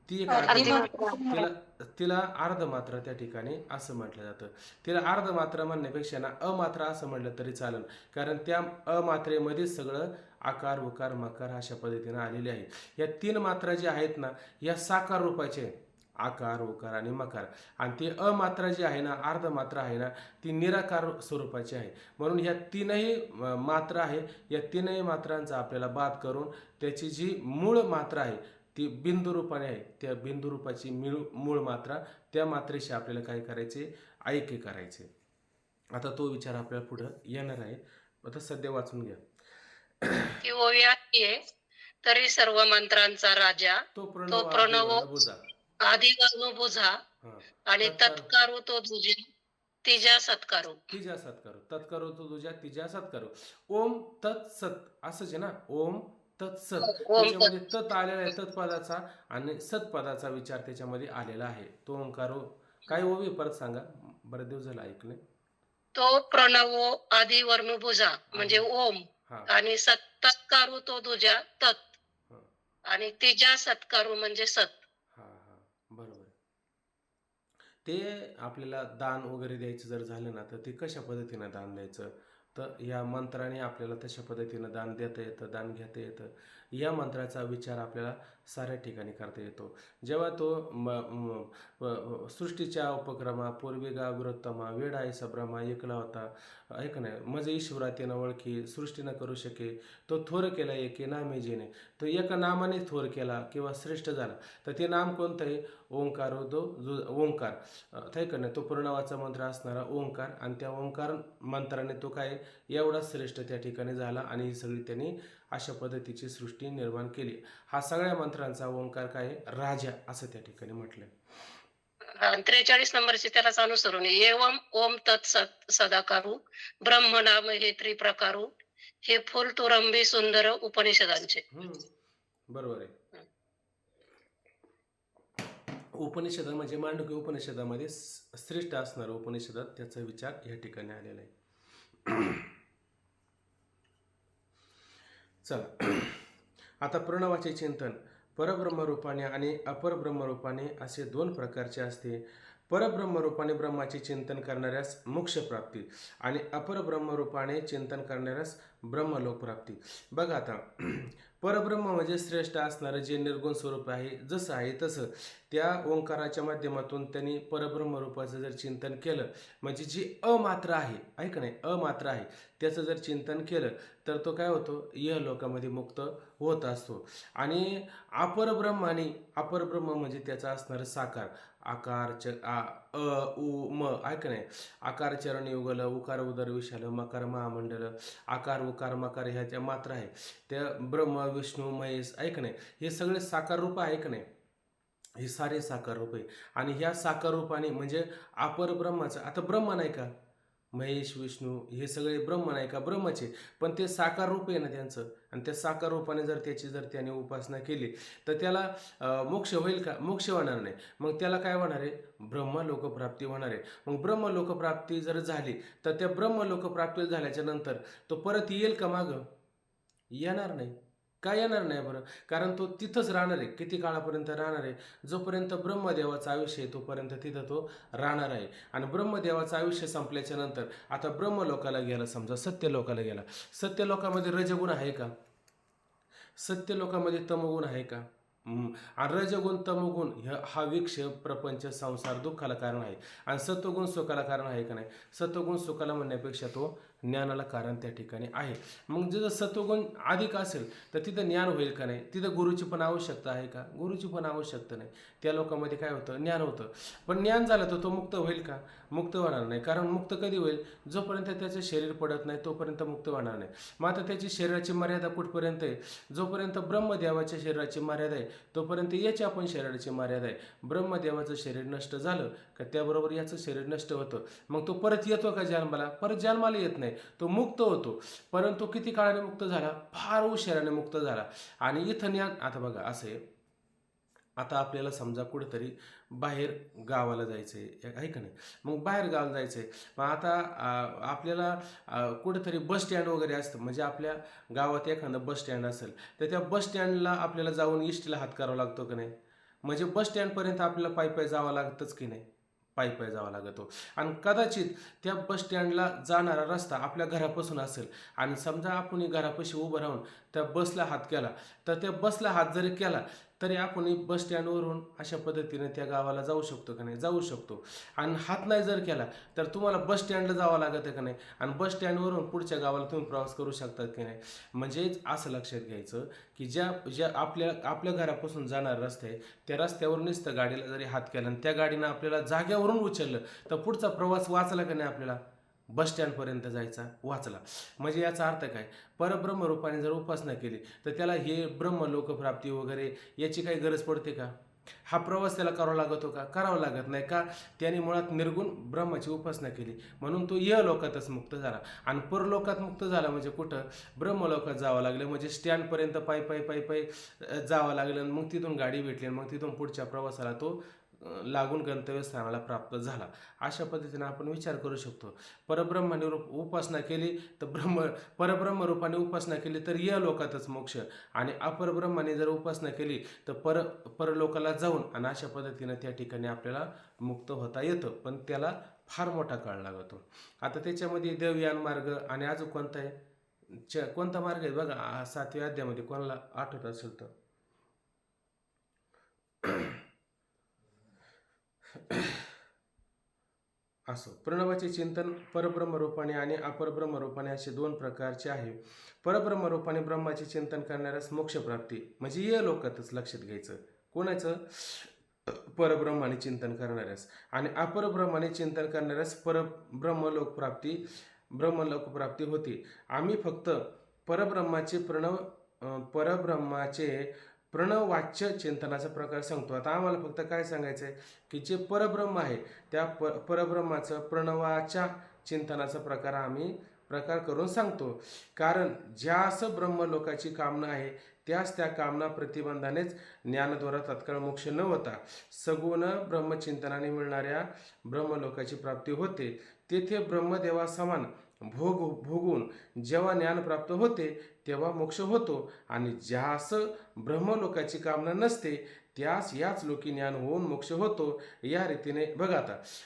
[SPEAKER 1] ती एक अर्धी
[SPEAKER 3] अर्धी
[SPEAKER 1] मात्रा.
[SPEAKER 3] मात्रा.
[SPEAKER 1] तिला अर्ध मात्रा त्या ठिकाणी असं म्हटलं जातं. तिला अर्ध मात्रा म्हणण्यापेक्षा ना अमात्रा असं म्हटलं तरी चालेल, कारण त्या अमात्रेमध्येच सगळं आकार उकार मकार अशा पद्धतीनं आलेले आहे. या 3 मात्रा ज्या आहेत ना या साकार रूपाचे आहेत. आकार उकार आणि मकार. आणि ती अमात्रा जी आहे ना अर्ध मात्रा आहे ना ती निराकार स्वरूपाची आहे. म्हणून ह्या 3ही मात्रा आहे, या 3ही मात्रांचा आपल्याला बाद करून त्याची जी मूळ मात्रा आहे ती बिंदू रूपाने आहे. त्या बिंदू रूपाची मूळ मात्रा त्या मात्रेशी आपल्याला काय करायचे, ऐक्य करायचे. आता तो विचार आपल्याला पुढं येणार आहे. आता सध्या वाचून घ्या.
[SPEAKER 5] ती ओवी आहे तरी सर्व मंत्रांचा राजा
[SPEAKER 1] तो
[SPEAKER 5] तो
[SPEAKER 1] प्रणव
[SPEAKER 5] प्रणव
[SPEAKER 1] आदिवर्ण बुजा.
[SPEAKER 5] आधी वर्ण बुझा
[SPEAKER 1] हा.
[SPEAKER 5] आणि
[SPEAKER 1] तत्कार-
[SPEAKER 5] तत्कारू तो तुझे तिच्या सत्कारू.
[SPEAKER 1] तिच्या सत्कारू. तत्कारू तो तुझ्या तिच्या सत्कारू. ओम तत्सत असंच आहे ना. ओम तत्सत.
[SPEAKER 5] ओम
[SPEAKER 1] त्याच्यामध्ये तत् आलेला आहे तत्पदाचा आणि सत्पदाचा विचार त्याच्यामध्ये आलेला आहे. तो ओंकारो काय ओवी परत सांगा, बरेच दिवस झाला ऐकले.
[SPEAKER 5] तो प्रणव आधी वर्ण बुझा म्हणजे ओम
[SPEAKER 1] हा
[SPEAKER 5] आणि तत्कारू तो तुझ्या तत्
[SPEAKER 1] हा
[SPEAKER 5] आणि तिच्या सत्कारू म्हणजे सत.
[SPEAKER 1] हा हा बरोबर आहे. ते आपल्याला दान वगैरे द्यायचं जर झालं ना तर ते कशा पद्धतीनं दान द्यायचं, तर या मंत्राने आपल्याला तशा पद्धतीनं दान देता येतं, दान घेता येतं. या मंत्राचा विचार आपल्याला साऱ्या ठिकाणी करता येतो. जेव्हा तो सृष्टीच्या उपक्रमा पूर्विगा गुरुत्तमा वेडा ऐसा ब्रह्मा एकला होता ऐक नाही मज ईश्वरा न ओळखी सृष्टी न करू शके तो थोर केला एके नामे जेने. तो एका नामाने थोर केला किंवा श्रेष्ठ झाला. तर ते नाम कोणतं आहे, ओंकार. ओंकार आहे का नाही, तो प्रणवाचा मंत्र असणारा ओंकार. आणि त्या ओंकार मंत्राने तो काय एवढा श्रेष्ठ त्या ठिकाणी झाला आणि ही सगळी त्यांनी अशा पद्धतीची सृष्टी निर्माण केली. हा सगळ्या मंत्रांचा ओंकार काय राजा असं त्या ठिकाणी म्हटलंय.
[SPEAKER 5] 43 नंबरची त्यालाच अनुसरून एवम ओम तत्सत सदाकारू ब्रह्मनाम हे त्रिप्रकारू हे फुल तुरंबी सुंदर उपनिषदांचे.
[SPEAKER 1] बरोबर आहे. उपनिषद म्हणजे मांडुक्य उपनिषदामध्ये श्रेष्ठ असणारं उपनिषदात त्याचा विचार या ठिकाणी आलेला आहे. चला आता प्रणवाचे चिंतन. परब्रह्मरूपाने आणि अपरब्रह्मरूपाने असे 2 प्रकारचे असते. परब्रह्मरूपाने ब्रह्माचे चिंतन करणाऱ्यास मोक्षप्राप्ती आणि अपरब्रह्मरूपाने चिंतन करणाऱ्यास ब्रह्मलोक प्राप्ती. बघा आता परब्रह्म म्हणजे श्रेष्ठ असणारं जे निर्गुण स्वरूप आहे, जसं आहे तसं त्या ओंकाराच्या माध्यमातून त्यांनी परब्रह्मरूपाचं जर चिंतन केलं म्हणजे जी अमात्रा आहे ऐक नाही अमात्रा आहे त्याचं जर चिंतन केलं तर तो काय होतो, इहलोकामध्ये मुक्त होत असतो. आणि अपरब्रह्म म्हणजे त्याचा असणारं साकार आकार उ म ऐक नाही आकार चरण युगल उकार उदर विशाल मकार महामंडल आकार उकार मकार ह्याच्या मात्रा आहे त्या ब्रह्म विष्णू महेश ऐक नाही हे सगळे साकार रूप आहे का नाही, हे सारे साकार रूप आहे. आणि ह्या साकार रूपाने म्हणजे अपर ब्रह्माचं आता ब्रह्म नाही का, महेश विष्णू हे सगळे ब्रह्म नाही का, ब्रह्मचे पण ते साकार रूप आहे ना त्यांचं. आणि त्या साकार रूपाने जर त्याने उपासना केली तर त्याला मोक्ष होईल का, मोक्ष होणार नाही. मग त्याला काय होणार आहे, ब्रह्मलोकप्राप्ती होणार आहे. मग ब्रह्मलोकप्राप्ती जर झाली तर त्या ब्रह्मलोकप्राप्ती झाल्याच्या नंतर तो परत येईल का, मागं येणार नाही. का येणार नाही बरं, कारण तो तिथंच राहणार आहे. किती काळापर्यंत राहणार आहे, जोपर्यंत ब्रह्मदेवाचं आयुष्य आहे तोपर्यंत तिथं तो राहणार आहे. आणि ब्रह्मदेवाचं आयुष्य संपल्याच्या नंतर आता ब्रह्मलोकाला गेला, समजा सत्यलोकाला गेला. सत्यलोकामध्ये रजगुण आहे का, सत्यलोकामध्ये तमगुण आहे का, आणि रजगुण तमगुण हा विक्षेप प्रपंच संसार दुःखाला कारण आहे. आणि सत्वगुण सुखाला कारण आहे का नाही, सत्वगुण सुखाला म्हणण्यापेक्षा तो ज्ञानाला कारण त्या ठिकाणी आहे. मग जर सत्वगुण अधिक असेल तर तिथं ज्ञान होईल का नाही, तिथं गुरुची पण आवश्यकता आहे का, गुरुची पण आवश्यकता नाही. त्या लोकांमध्ये काय होतं, ज्ञान होतं. पण ज्ञान झालं तर तो मुक्त होईल का, मुक्त होणार नाही. कारण मुक्त कधी होईल, जोपर्यंत त्याचं शरीर पडत नाही तोपर्यंत मुक्त होणार नाही. मग आता त्याची शरीराची मर्यादा कुठपर्यंत आहे, जोपर्यंत ब्रह्मदेवाच्या शरीराची मर्यादा आहे तोपर्यंत याची आपण शरीराची मर्यादा आहे. ब्रह्मदेवाचं शरीर नष्ट झालं का त्याबरोबर याचं शरीर नष्ट होतं. मग तो परत येतो का जन्माला, परत जन्माला येत नाही, तो मुक्त होतो. परंतु किती काळाने मुक्त झाला, फार उशिराने मुक्त झाला. आणि इथं ज्ञान आता बघा असं आहे, आता आपल्याला समजा कुठेतरी बाहेर गावाला जायचं आहे का नाही, मग बाहेर गावाला जायचं आहे. मग आता आपल्याला कुठेतरी बस स्टँड वगैरे असतं, म्हणजे आपल्या गावात एखादं बस स्टँड असेल तर त्या बस स्टँडला आपल्याला जाऊन इष्टीला हात करावा लागतो की नाही, म्हणजे बस स्टँडपर्यंत आपल्याला पायी पायी जावं लागतंच की नाही, पायी पायी जावा लागतो. आणि कदाचित त्या बस स्टँडला जाणारा रस्ता आपल्या घरापासून असेल आणि समजा आपण घरापाशी उभं राहून त्या बसला हात केला, तर त्या बसला हात जरी केला तरी आपण बस स्टँडवरून अशा पद्धतीने त्या गावाला जाऊ शकतो का नाही, जाऊ शकतो. आणि हात नाही जर केला तर तुम्हाला बस स्टँडला जावं लागत आहे का नाही, आणि बस स्टँडवरून पुढच्या गावाला तुम्ही प्रवास करू शकतात की नाही. म्हणजेच असं लक्षात घ्यायचं की ज्या ज्या आपल्या घरापासून जाणारा रस्ता आहे त्या रस्त्यावर नुसतं गाडीला जरी हात केला आणि त्या गाडीनं आपल्याला जाग्यावरून उचललं तर पुढचा प्रवास वाचला का नाही, आपल्याला बस स्टँडपर्यंत जायचा वाचला. म्हणजे याचा अर्थ काय, परब्रह्मरूपाने जर उपासना केली तर त्याला हे ब्रह्म लोकप्राप्ती वगैरे याची काही गरज पडते का, हा प्रवास त्याला करावा लागतो का, करावा लागत नाही का. त्याने मुळात निर्गुण ब्रह्माची उपासना केली म्हणून तो लोकातच मुक्त झाला. आणि परलोकात मुक्त झाला म्हणजे कुठं, ब्रह्मलोकात जावं लागलं, म्हणजे स्टँडपर्यंत पायी पायी पायी पायी जावं लागलं, मग तिथून गाडी भेटली, मग तिथून पुढच्या प्रवासाला तो लागून गंतव्यस्थानाला प्राप्त झाला. अशा पद्धतीने आपण विचार करू शकतो. परब्रह्माने उपासना केली तर परब्रह्म रूपाने उपासना केली तर लोकातच मोक्ष, आणि अपरब्रह्माने जर उपासना केली तर परलोकाला जाऊन आणि अशा पद्धतीने त्या ठिकाणी आपल्याला मुक्त होता येतं, पण त्याला फार मोठा काळ लागतो. आता त्याच्यामध्ये देवयान मार्ग आणि अजून कोणता आहे, कोणता मार्ग आहे बघा 7व्या अध्यायामध्ये, कोणाला आठवत असेल तर. असो, प्रणवाचे चिंतन परब्रह्मरूपाने आणि अपरब्रह्मरूपाने असे 2 प्रकारचे आहे. परब्रह्मरूपाने ब्रह्माचे चिंतन करणाऱ्यास मोक्षप्राप्ती, म्हणजे लोकातच लक्षात घ्यायचं. कोणाचं, परब्रह्माने चिंतन करणाऱ्यास. आणि अपरब्रह्माने चिंतन करणाऱ्यास ब्रह्मलोकप्राप्ती होती. आम्ही फक्त परब्रह्माचे प्रणववाच्य चिंतनाचा प्रकार सांगतो. आता आम्हाला फक्त काय सांगायचं आहे की जे परब्रह्म आहे त्या परब्रह्माचं प्रणवाच्या चिंतनाचा प्रकार करून सांगतो. कारण ज्यास ब्रह्मलोकाची कामना आहे त्यास त्या कामना प्रतिबंधानेच ज्ञानद्वारा तत्काळ मोक्ष न होता सगुण ब्रह्मचिंतनाने मिळणाऱ्या ब्रह्मलोकाची प्राप्ती होते. तेथे ब्रह्मदेवा समान भोगून जेव्हा ज्ञान प्राप्त होते तेव्हा मोक्ष होतो. आणि ज्यास ब्रह्मलोकाची कामना नसते त्यास याच लोकी ज्ञान होऊन मोक्ष होतो. या रीतीने बघा,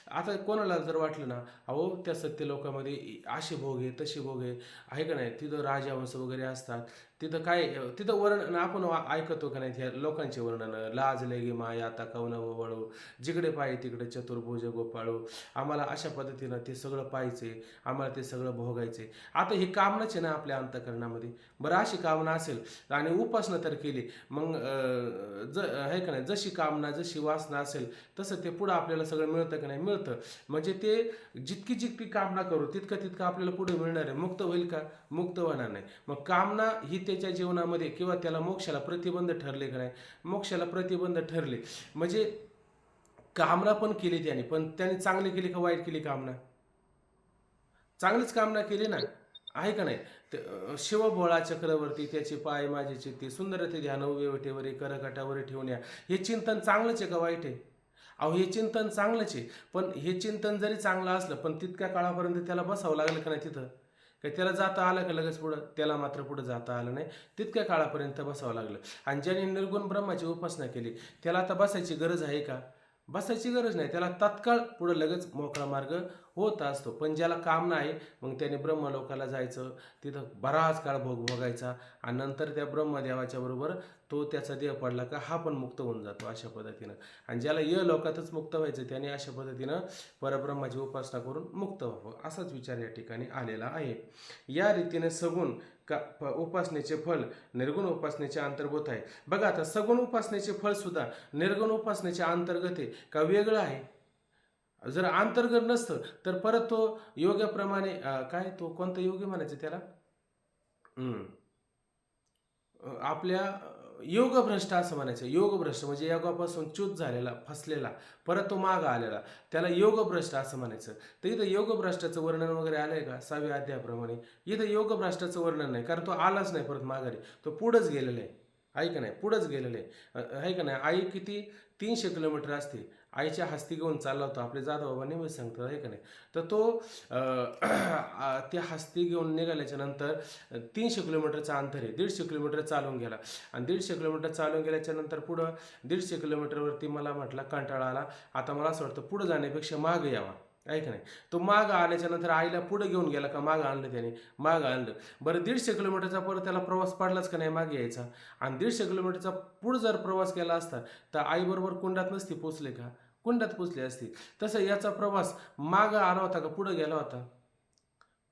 [SPEAKER 1] आता कोणाला जर वाटलं ना, अहो त्या सत्य लोकामध्ये असे भोग आहे तसे भोग आहे का नाही, तिथं राजहंस वगैरे असतात, तिथं काय, तिथं वर्णन आपण ऐकतो का नाही, त्या लोकांचे वर्णन, लाज लेगी माया आता कवन वळू, जिकडे पाहिजे तिकडे चतुर्भुज गोपाळू, आम्हाला अशा पद्धतीनं ते सगळं पाहायचे, आम्हाला ते सगळं भोगायचे. आता ही कामनाच आहे ना आपल्या अंतःकरणामध्ये. बरं, अशी कामना असेल आणि उपासना तर केली, मग आहे का नाही, जशी कामना जशी वासना असेल तसं ते पुढं आपल्याला सगळं मिळतं का नाही, मिळतं. म्हणजे ते जितकी कामना करू तितकं आपल्याला पुढे मिळणार आहे. मुक्त होईल का, मुक्त होणार नाही. मग कामना ही त्याच्या जीवनामध्ये किंवा त्याला मोक्षाला प्रतिबंध ठरले का नाही, मोक्षाला प्रतिबंध ठरले. म्हणजे कामना पण केली त्याने, पण त्याने चांगली केली का वाईट केली कामना, चांगलीच कामना केली ना, आहे का नाही. शिवभोळा चक्रवर्ती त्याचे पाय माझे चित्ती सुंदर ते ध्यान वेवटेवरी करकटावर ठेवून या, हे चिंतन चांगलंच आहे का वाईट आहे. अहो हे चिंतन चांगलंच आहे, पण हे चिंतन जरी चांगलं असलं पण तितक्या काळापर्यंत त्याला बसावं लागलं का नाही तिथं, का त्याला जाता आलं का लगेच पुढं, त्याला मात्र पुढं जाता आलं नाही, तितक्या काळापर्यंत बसावं लागलं. आणि ज्याने निर्गुण ब्रह्माची उपासना केली त्याला आता बसायची गरज आहे का, बसायची गरज नाही, त्याला तात्काळ पुढं लगेच मोकळा मार्ग होत असतो. पण ज्याला कामना आहे मग त्याने ब्रह्मलोकाला जायचं, तिथं बराच काळ भोगायचा आणि नंतर त्या ब्रह्मदेवाच्या बरोबर तो त्याचा देह पडला का हा पण मुक्त होऊन जातो अशा पद्धतीनं. आणि ज्याला लोकातच मुक्त व्हायचं त्याने अशा पद्धतीनं परब्रह्माची उपासना करून मुक्त व्हावं, असाच विचार या ठिकाणी आलेला आहे. या रीतीने सगुण उपासनेचे फल निर्गुण उपासनेचे अंतर्गत आहे. बघा, आता सगुण उपासनेचे फल सुद्धा निर्गुण उपासनेच्या अंतर्गत आहे का वेगळं आहे. जर अंतर्गत नसतं तर परत तो योगाप्रमाणे काय, तो कोणता योगी म्हणायचं त्याला, आपल्या योगभ्रष्ट असं म्हणायचं. योगभ्रष्ट म्हणजे योगापासून च्यूत झालेला, फसलेला, परत तो मागं आलेला, त्याला योगभ्रष्ट असं म्हणायचं. तर इथं योगभ्रष्टाचं वर्णन वगैरे आलंय का 6व्या अध्यायाप्रमाणे, इथं योगभ्रष्टाचं वर्णन नाही, कारण तो आलाच नाही परत माघारी, तो पुढंच गेलेला आहे. आहे का नाही, पुढंच गेलेलं आहे का नाही. आई किती 300 किलोमीटर असते, आईच्या हस्ती घेऊन चालला होता. आपले जाधवबाबा नेहमीच सांगतात आहे का नाही. तर तो त्या हस्ती घेऊन निघाल्याच्या नंतर 300 किलोमीटरचं अंतर आहे, 150 किलोमीटर चालून गेला. आणि 150 किलोमीटर चालून गेल्याच्या नंतर पुढं 150 किलोमीटरवरती मला म्हटलं कंटाळा आला, आता मला असं वाटतं पुढं जाण्यापेक्षा मागं यावा, आहे का नाही. तो मागं आल्याच्या नंतर आईला पुढं घेऊन गेला का मागं आणलं त्याने, मागं आणलं. बरं 150 किलोमीटरचा परत त्याला प्रवास पडलाच का नाही मागे यायचा. आणि 150 किलोमीटरचा पुढं जर प्रवास केला असता तर आईबरोबर कुंडात नसती पोचले का, कुंडात पोचली असती. तसं याचा प्रवास मागं आला होता का पुढं गेला होता,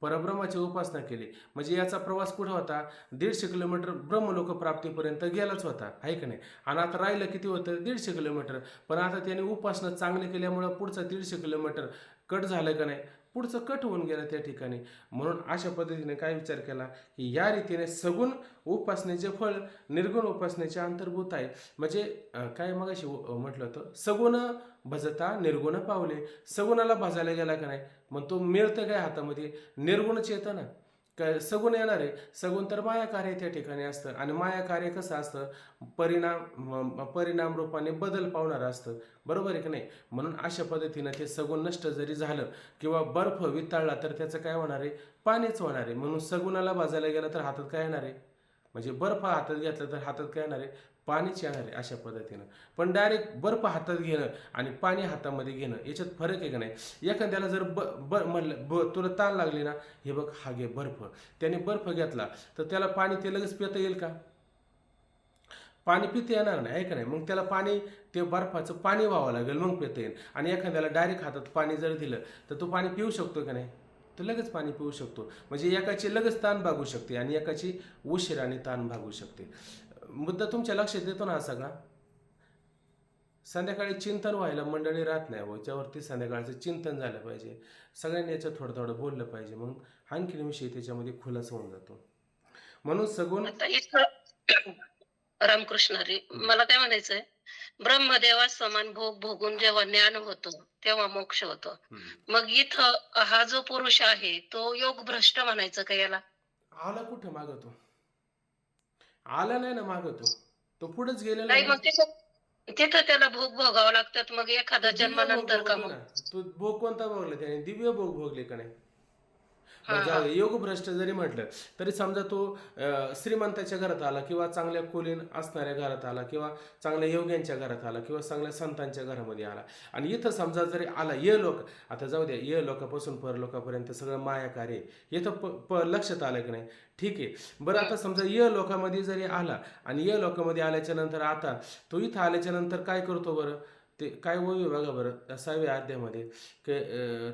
[SPEAKER 1] परब्रह्माची उपासना केली. म्हणजे याचा प्रवास कुठं होता, 150 किलोमीटर ब्रह्मलोक प्राप्तीपर्यंत गेलाच होता, आहे का नाही. आणि आता राहिलं किती होतं, 150 किलोमीटर. पण आता त्याने उपासना चांगली केल्यामुळं पुढचं 150 किलोमीटर कट झालं का नाही, पुढचं कट होऊन गेलं त्या ठिकाणी. म्हणून अशा पद्धतीने काय विचार केला की या रीतीने सगुण उपासनेचे फळ निर्गुण उपासनेचे अंतर्भूत आहे. म्हणजे काय मगाशी म्हटलं होतं, सगुण भजता निर्गुण पावले. सगुणाला भजायला गेला का नाही, मग तो मिळतं काय हातामध्ये, निर्गुणच येतं ना. काय सगुण येणार आहे, सगुण तर माया कार्य त्या ठिकाणी असतं. आणि माया कार्य कसं असतं, परिणाम रूपाने बदल पावणारं असतं, बरोबर आहे की नाही. म्हणून अशा पद्धतीनं ते सगुण नष्ट जरी झालं किंवा बर्फ वितळला तर त्याचं काय होणार आहे, पाणीच होणार आहे. म्हणून सगुणाला भाजायला गेलं तर हातात काय येणार आहे, म्हणजे बर्फ हातात घेतला तर हातात काय येणार आहे, पाणीच येणार आहे अशा पद्धतीनं. पण डायरेक्ट बर्फ हातात घेणं आणि पाणी हातामध्ये घेणं याच्यात फरक आहे का नाही. एखाद्याला जर म्हणलं तुला ताण लागली ना, हे बघ हा घे बर्फ, त्याने बर्फ घेतला तर त्याला पाणी ते लगेच पिता येईल का, पाणी पिता येणार नाही, आहे का नाही. मग त्याला पाणी, ते बर्फाचं पाणी व्हावं लागेल मग पिता येईल. आणि एखाद्याला डायरेक्ट हातात पाणी जर दिलं तर तो पाणी पिऊ शकतो का नाही, तो लगेच पाणी पिऊ शकतो. म्हणजे एकाची लगेच ताण भागू शकते आणि एकाची उशिराने ताण भागू शकते. मुद्दा तुमच्या लक्षात येतो ना हा सगळा. संध्याकाळी चिंतन व्हायला मंडळी राहत नाही, याच्यावरती संध्याकाळचं चिंतन झालं पाहिजे. सगळ्यांनी याच्यात थोडं थोडं बोललं पाहिजे, मग आणखीन विषय त्याच्यामध्ये खुलासा होऊन जातो. म्हणून सगुण
[SPEAKER 5] आता इथं रामकृष्ण हरी, मला काय म्हणायचंय, ब्रह्मदेवा समान भोग भोगून जेव्हा ज्ञान होतं तेव्हा मोक्ष होतो. मग इथं हा जो पुरुष आहे तो योग भ्रष्ट म्हणायचं का याला?
[SPEAKER 1] आला कुठं मागतो, आला नाही ना मागतो, तो पुढेच गेलेला
[SPEAKER 5] नाही,
[SPEAKER 1] आहे ना.
[SPEAKER 5] मग तिथं त्याला भोग भोगावं लागतात. मग एखादा
[SPEAKER 1] तो दिव्य भोग
[SPEAKER 5] जन्मानंतर का
[SPEAKER 1] भोगतो
[SPEAKER 5] मग?
[SPEAKER 1] ना, तो भोग कोणता भोगला त्याने, दिव्य भोग भोगले का नाही.
[SPEAKER 5] हा
[SPEAKER 1] बरं
[SPEAKER 5] हा
[SPEAKER 1] जाऊ दे, योगभ्रष्ट जरी म्हटलं तरी समजा तो श्रीमंताच्या घरात आला किंवा चांगल्या खोलीन असणाऱ्या घरात आला किंवा चांगल्या योग्यांच्या घरात आला किंवा चांगल्या संतांच्या घरामध्ये आला. आणि इथं समजा जरी आला ये लोक, आता जाऊ द्या, ये लोकापासून परलोकापर्यंत सगळं माया कार्य आहे, इथं लक्षात आलं की नाही, ठीक आहे. बरं आता समजा ये लोकामध्ये जरी आला आणि ये लोकामध्ये आल्याच्या नंतर आता तो इथं आल्याच्या नंतर काय करतो बरं, ते काय वय बघा बरं 6व्या अध्यायामध्ये,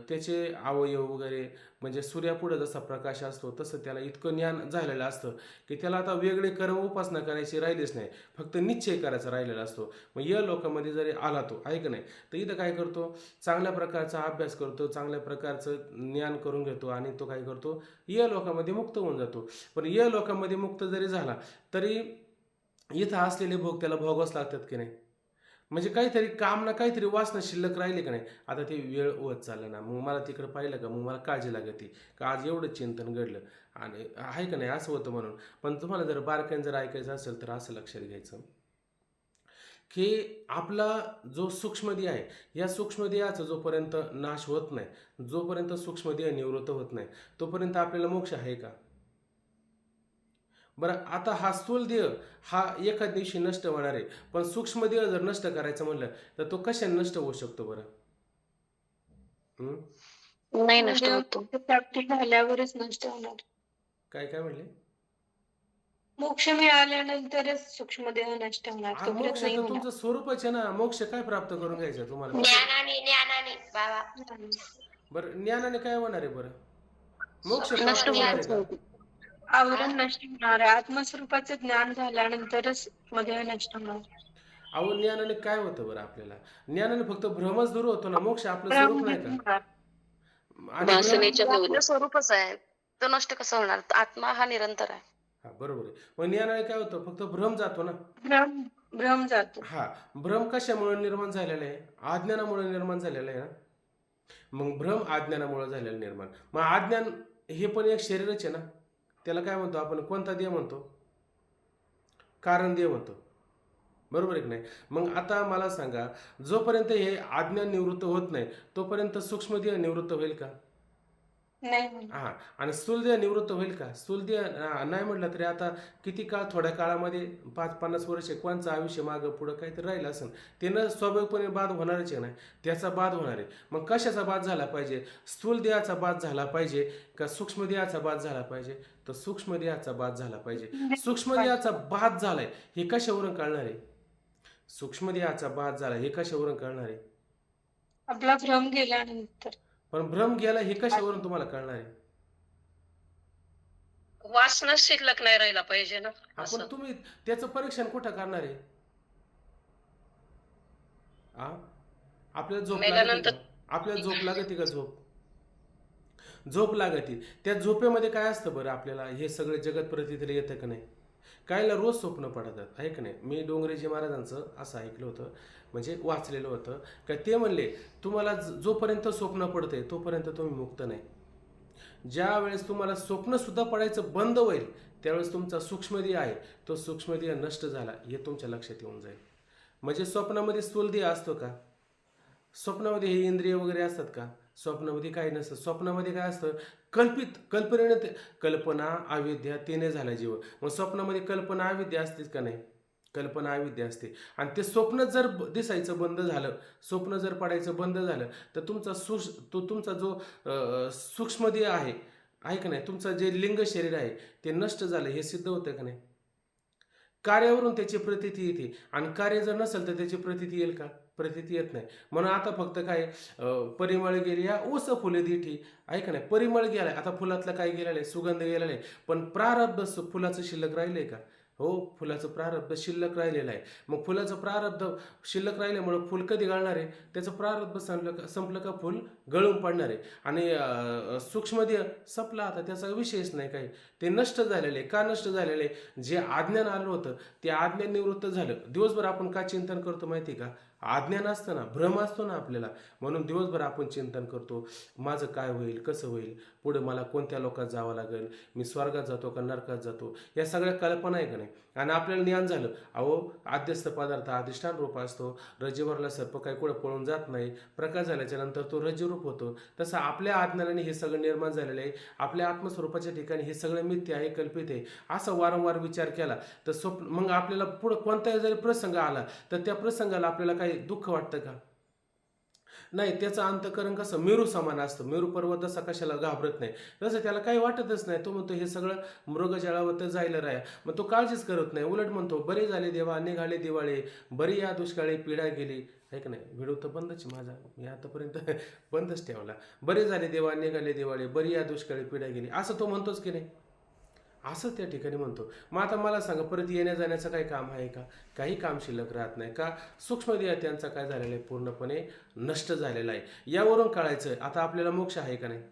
[SPEAKER 1] त्याचे अवयव वगैरे, म्हणजे सूर्यापुढं जसा प्रकाश असतो तसं त्याला इतकं ज्ञान झालेलं असतं की त्याला आता वेगळे कर्म उपासना करायची राहिलीच नाही, फक्त निश्चय करायचा राहिलेला असतो. मग या लोकांमध्ये जरी आला तो, आहे का नाही, तर इथं काय करतो, चांगल्या प्रकारचा अभ्यास करतो, चांगल्या प्रकारचं ज्ञान करून घेतो आणि तो काय करतो, या लोकांमध्ये मुक्त होऊन जातो. पण या लोकांमध्ये मुक्त जरी झाला तरी इथं असलेले भोग त्याला भोगावंच लागतात की नाही. म्हणजे काहीतरी काम ना काहीतरी वासना शिल्लक राहिले का नाही. आता ते वेळ होत चाललं ना, मग मला तिकडं पाहिलं का, मग मला काळजी लागते का आज एवढं चिंतन घडलं आणि आहे का नाही, असं होतं म्हणून. पण तुम्हाला जर बारकाईने जर ऐकायचं असेल तर असं लक्षात घ्यायचं की आपला जो सूक्ष्मदेह आहे, या सूक्ष्मदेहाचा जोपर्यंत नाश होत नाही, जोपर्यंत सूक्ष्मदेह निवृत्त होत नाही, तोपर्यंत आपल्याला मोक्ष आहे का. बरं आता हा स्थूल देह हा एका दिवशी नष्ट होणार आहे, पण सूक्ष्म देह जर नष्ट करायचं म्हणलं तर तो कशाने नष्ट होऊ शकतो बरं.
[SPEAKER 3] नाही नष्ट होतो.
[SPEAKER 6] प्राप्ती झाल्यावरच नष्ट होणार.
[SPEAKER 1] काय काय म्हणले,
[SPEAKER 6] मोक्ष मिळाल्यानंतरच सूक्ष्मदेह नष्ट होणार,
[SPEAKER 1] हा
[SPEAKER 6] तोपर्यंत
[SPEAKER 1] मोक्ष
[SPEAKER 6] नाही
[SPEAKER 1] तर
[SPEAKER 6] होणार.
[SPEAKER 1] तुमचं स्वरूपच आहे ना. मोक्ष काय प्राप्त करून घ्यायचं तुम्हाला.
[SPEAKER 4] ज्ञानाने बाबा.
[SPEAKER 1] बरं ज्ञानाने काय होणार आहे बरं, मोक्ष
[SPEAKER 3] नष्ट
[SPEAKER 1] प्राप्त होणार आहे
[SPEAKER 3] होतच
[SPEAKER 1] का.
[SPEAKER 3] नाही.
[SPEAKER 6] आवरण नष्ट होणार आहे. आत्मस्वरूपाचं ज्ञान झाल्यानंतरच मध्ये नष्ट होणार.
[SPEAKER 1] अहो ज्ञानाने काय होतं बरं आपल्याला, ज्ञानाने फक्त भ्रमच दूर होतो ना, मोक्ष आपलं स्वरूप नाही का.
[SPEAKER 6] होणार.
[SPEAKER 1] आणि
[SPEAKER 5] वासनेच्या
[SPEAKER 3] आपलं
[SPEAKER 5] भोवती.
[SPEAKER 3] स्वरूपच आहे, तो नष्ट कसं होणार, आत्मा हा निरंतर आहे.
[SPEAKER 1] हा बरोबर आहे. मग ज्ञानाने काय होतं, फक्त भ्रम जातो ना.
[SPEAKER 6] भ्रम जातो.
[SPEAKER 1] हा भ्रम कशामुळे निर्माण झालेला आहे, अज्ञानामुळे निर्माण झालेला आहे ना. मग भ्रम अज्ञानामुळे झालेला निर्माण. मग अज्ञान हे पण एक शरीरच आहे ना, त्याला काय म्हणतो आपण, कोणता देह म्हणतो, कारणदेव होतं, बरोबर आहे की नाही? मग आता मला सांगा, जोपर्यंत हे अज्ञान निवृत्त होत नाही तोपर्यंत सूक्ष्मदेह निवृत्त होईल का?
[SPEAKER 6] नाही होणार.
[SPEAKER 1] हां. आणि स्थूलदेह निवृत्त होईल का? स्थूलदेह नाही म्हटलं तरी आता किती काळ, थोड्या काळामध्ये 5-50 वर्षे कोणचं आयुष्य मागं पुढं काहीतरी राहिलं असेल, ते न स्वाभाविकपणे बाद होणारच आहे, नाही त्याचा बाद होणार आहे. मग कशाचा बाद झाला पाहिजे? स्थूल देहाचा बाद झाला पाहिजे का सूक्ष्मदेहाचा बाद झाला पाहिजे? तर सूक्ष्मदेहाचा बाद झाला पाहिजे. सूक्ष्मदेहाचा बाद झालाय हे कशावरून कळणार आहे? सूक्ष्मदेहाचा बाद झाला हे कशावरून कळणार आहे?
[SPEAKER 6] आपला भ्रम गेल्यानंतर.
[SPEAKER 1] पण भ्रम गेला हे कशावरून तुम्हाला कळणार आहे?
[SPEAKER 5] वासना शिल्लक नाही राहिला पाहिजे ना
[SPEAKER 1] आपण
[SPEAKER 5] असं.
[SPEAKER 1] तुम्ही त्याचं परीक्षण कुठं करणार आहे? आ आपल्याला झोप लागते
[SPEAKER 5] मेल्यानंतर
[SPEAKER 1] का? आपल्याला झोप लागते का? झोप लागते. त्या झोपेमध्ये काय असतं बरं? आपल्याला हे सगळं जगत प्रतीला येतं का नाही? कायला रोज स्वप्न पडतात, आहे का नाही? मी डोंगरेजी महाराजांचं असं ऐकलं होतं, म्हणजे वाचलेलं होतं का ते म्हणले, तुम्हाला जोपर्यंत स्वप्न पडतंय तोपर्यंत तुम्ही मुक्त नाही. ज्या वेळेस तुम्हाला स्वप्न सुद्धा पडायचं बंद होईल त्यावेळेस तुमचा सूक्ष्मदेह आहे तो सूक्ष्मदेह नष्ट झाला हे तुमच्या लक्षात येऊन जाईल. म्हणजे स्वप्नामध्ये स्थूलदेह असतो का? स्वप्नामध्ये हे इंद्रिय वगैरे असतात का? स्वप्नामध्ये काही नसतं. स्वप्नामध्ये काय असतं? कल्पनेने कल्पना अविद्या तिने झाला जीव. मग स्वप्नामध्ये कल्पना अविद्या असतेच का नाही? कल्पना अविद्या असते. आणि ते स्वप्न जर दिसायचं बंद झालं, स्वप्न जर पडायचं बंद झालं तर तुमचा जो सूक्ष्मदेह आहे का नाही, तुमचं जे लिंग शरीर आहे ते नष्ट झालं हे सिद्ध होतं का नाही? कार्यावरून त्याची प्रतीती येते आणि कार्य जर नसेल तर त्याची प्रतीती येईल का? प्रतीती येत नाही. म्हणून आता फक्त काय, परिमळ गेली या ऊस फुले दिठी, आहे का नाही? परिमळ गेलाय, आता फुलातलं काय गेलेलं आहे? सुगंध गेलेला आहे, पण प्रारब्ध फुलाचं शिल्लक राहिलंय का? हो, फुलाचं प्रारब्ध शिल्लक राहिलेलं आहे. मग फुलाचं प्रारब्ध शिल्लक राहिल्यामुळं फुल कधी गळणार आहे? त्याचं प्रारब्ध संपलं का फुल गळून पडणार आहे. आणि सूक्ष्मदेह संपला, आता त्याचा विषयच नाही काही, ते नष्ट झालेले. का नष्ट झालेले? जे अज्ञान आलं होतं ते अज्ञान निवृत्त झालं. दिवसभर आपण का चिंतन करतो माहिती का? अज्ञान असतं ना, भ्रम असतो ना आपल्याला, म्हणून दिवसभर आपण चिंतन करतो, माझं काय होईल, कसं होईल, पुढे मला कोणत्या लोकात जावं लागेल, मी स्वर्गात जातो का नरकात जातो, या सगळ्या कल्पना आहे का नाही? आणि आपल्याला ज्ञान झालं, अहो आद्यस्थ पदार्थ अधिष्ठान रूप असतो, रज्जूवरला सर्प काही कुठं पळून जात नाही, प्रकाश झाल्याच्या नंतर तो रज्जूरूप होतो. तसं आपल्या अज्ञानाने हे सगळं निर्माण झालेलं आहे. आपल्या आत्मस्वरूपाच्या ठिकाणी हे सगळं मिथ्य आहे, कल्पित आहे, असं वारंवार विचार केला तर स्वप्न, मग आपल्याला पुढं कोणताही जरी प्रसंग आला तर त्या प्रसंगाला आपल्याला काही दुःख वाटतं का? नाही. त्याचं अंतःकरण कसं मेरू समान असतं. मेरू पर्वत जसा कशाला घाबरत नाही, तसं त्याला काही वाटतच नाही. तो म्हणतो हे सगळं मृगजळावर तर जायला राहा, मग तो काळजीच करत नाही. उलट म्हणतो, बरे झाले देवा निघाले दिवाळे, बरी या दुष्काळी पिढा गेली, आहे का नाही? व्हिडिओ तर बंदच माझा, मी आतापर्यंत बंदच ठेवला. बरे झाले देवा निघाले दिवाळे, बरी या दुष्काळी पिढा गेली, असं तो म्हणतोच की नाही? असं त्या ठिकाणी म्हणतो. मग आता मला सांगा, परत येण्या जाण्याचं काही काम आहे का? काही काम शिल्लक राहत नाही का? सूक्ष्मदेह त्यांचा काय झालेला आहे? पूर्णपणे नष्ट झालेला आहे. यावरून कळायचं आता आपल्याला मोक्ष आहे का नाही?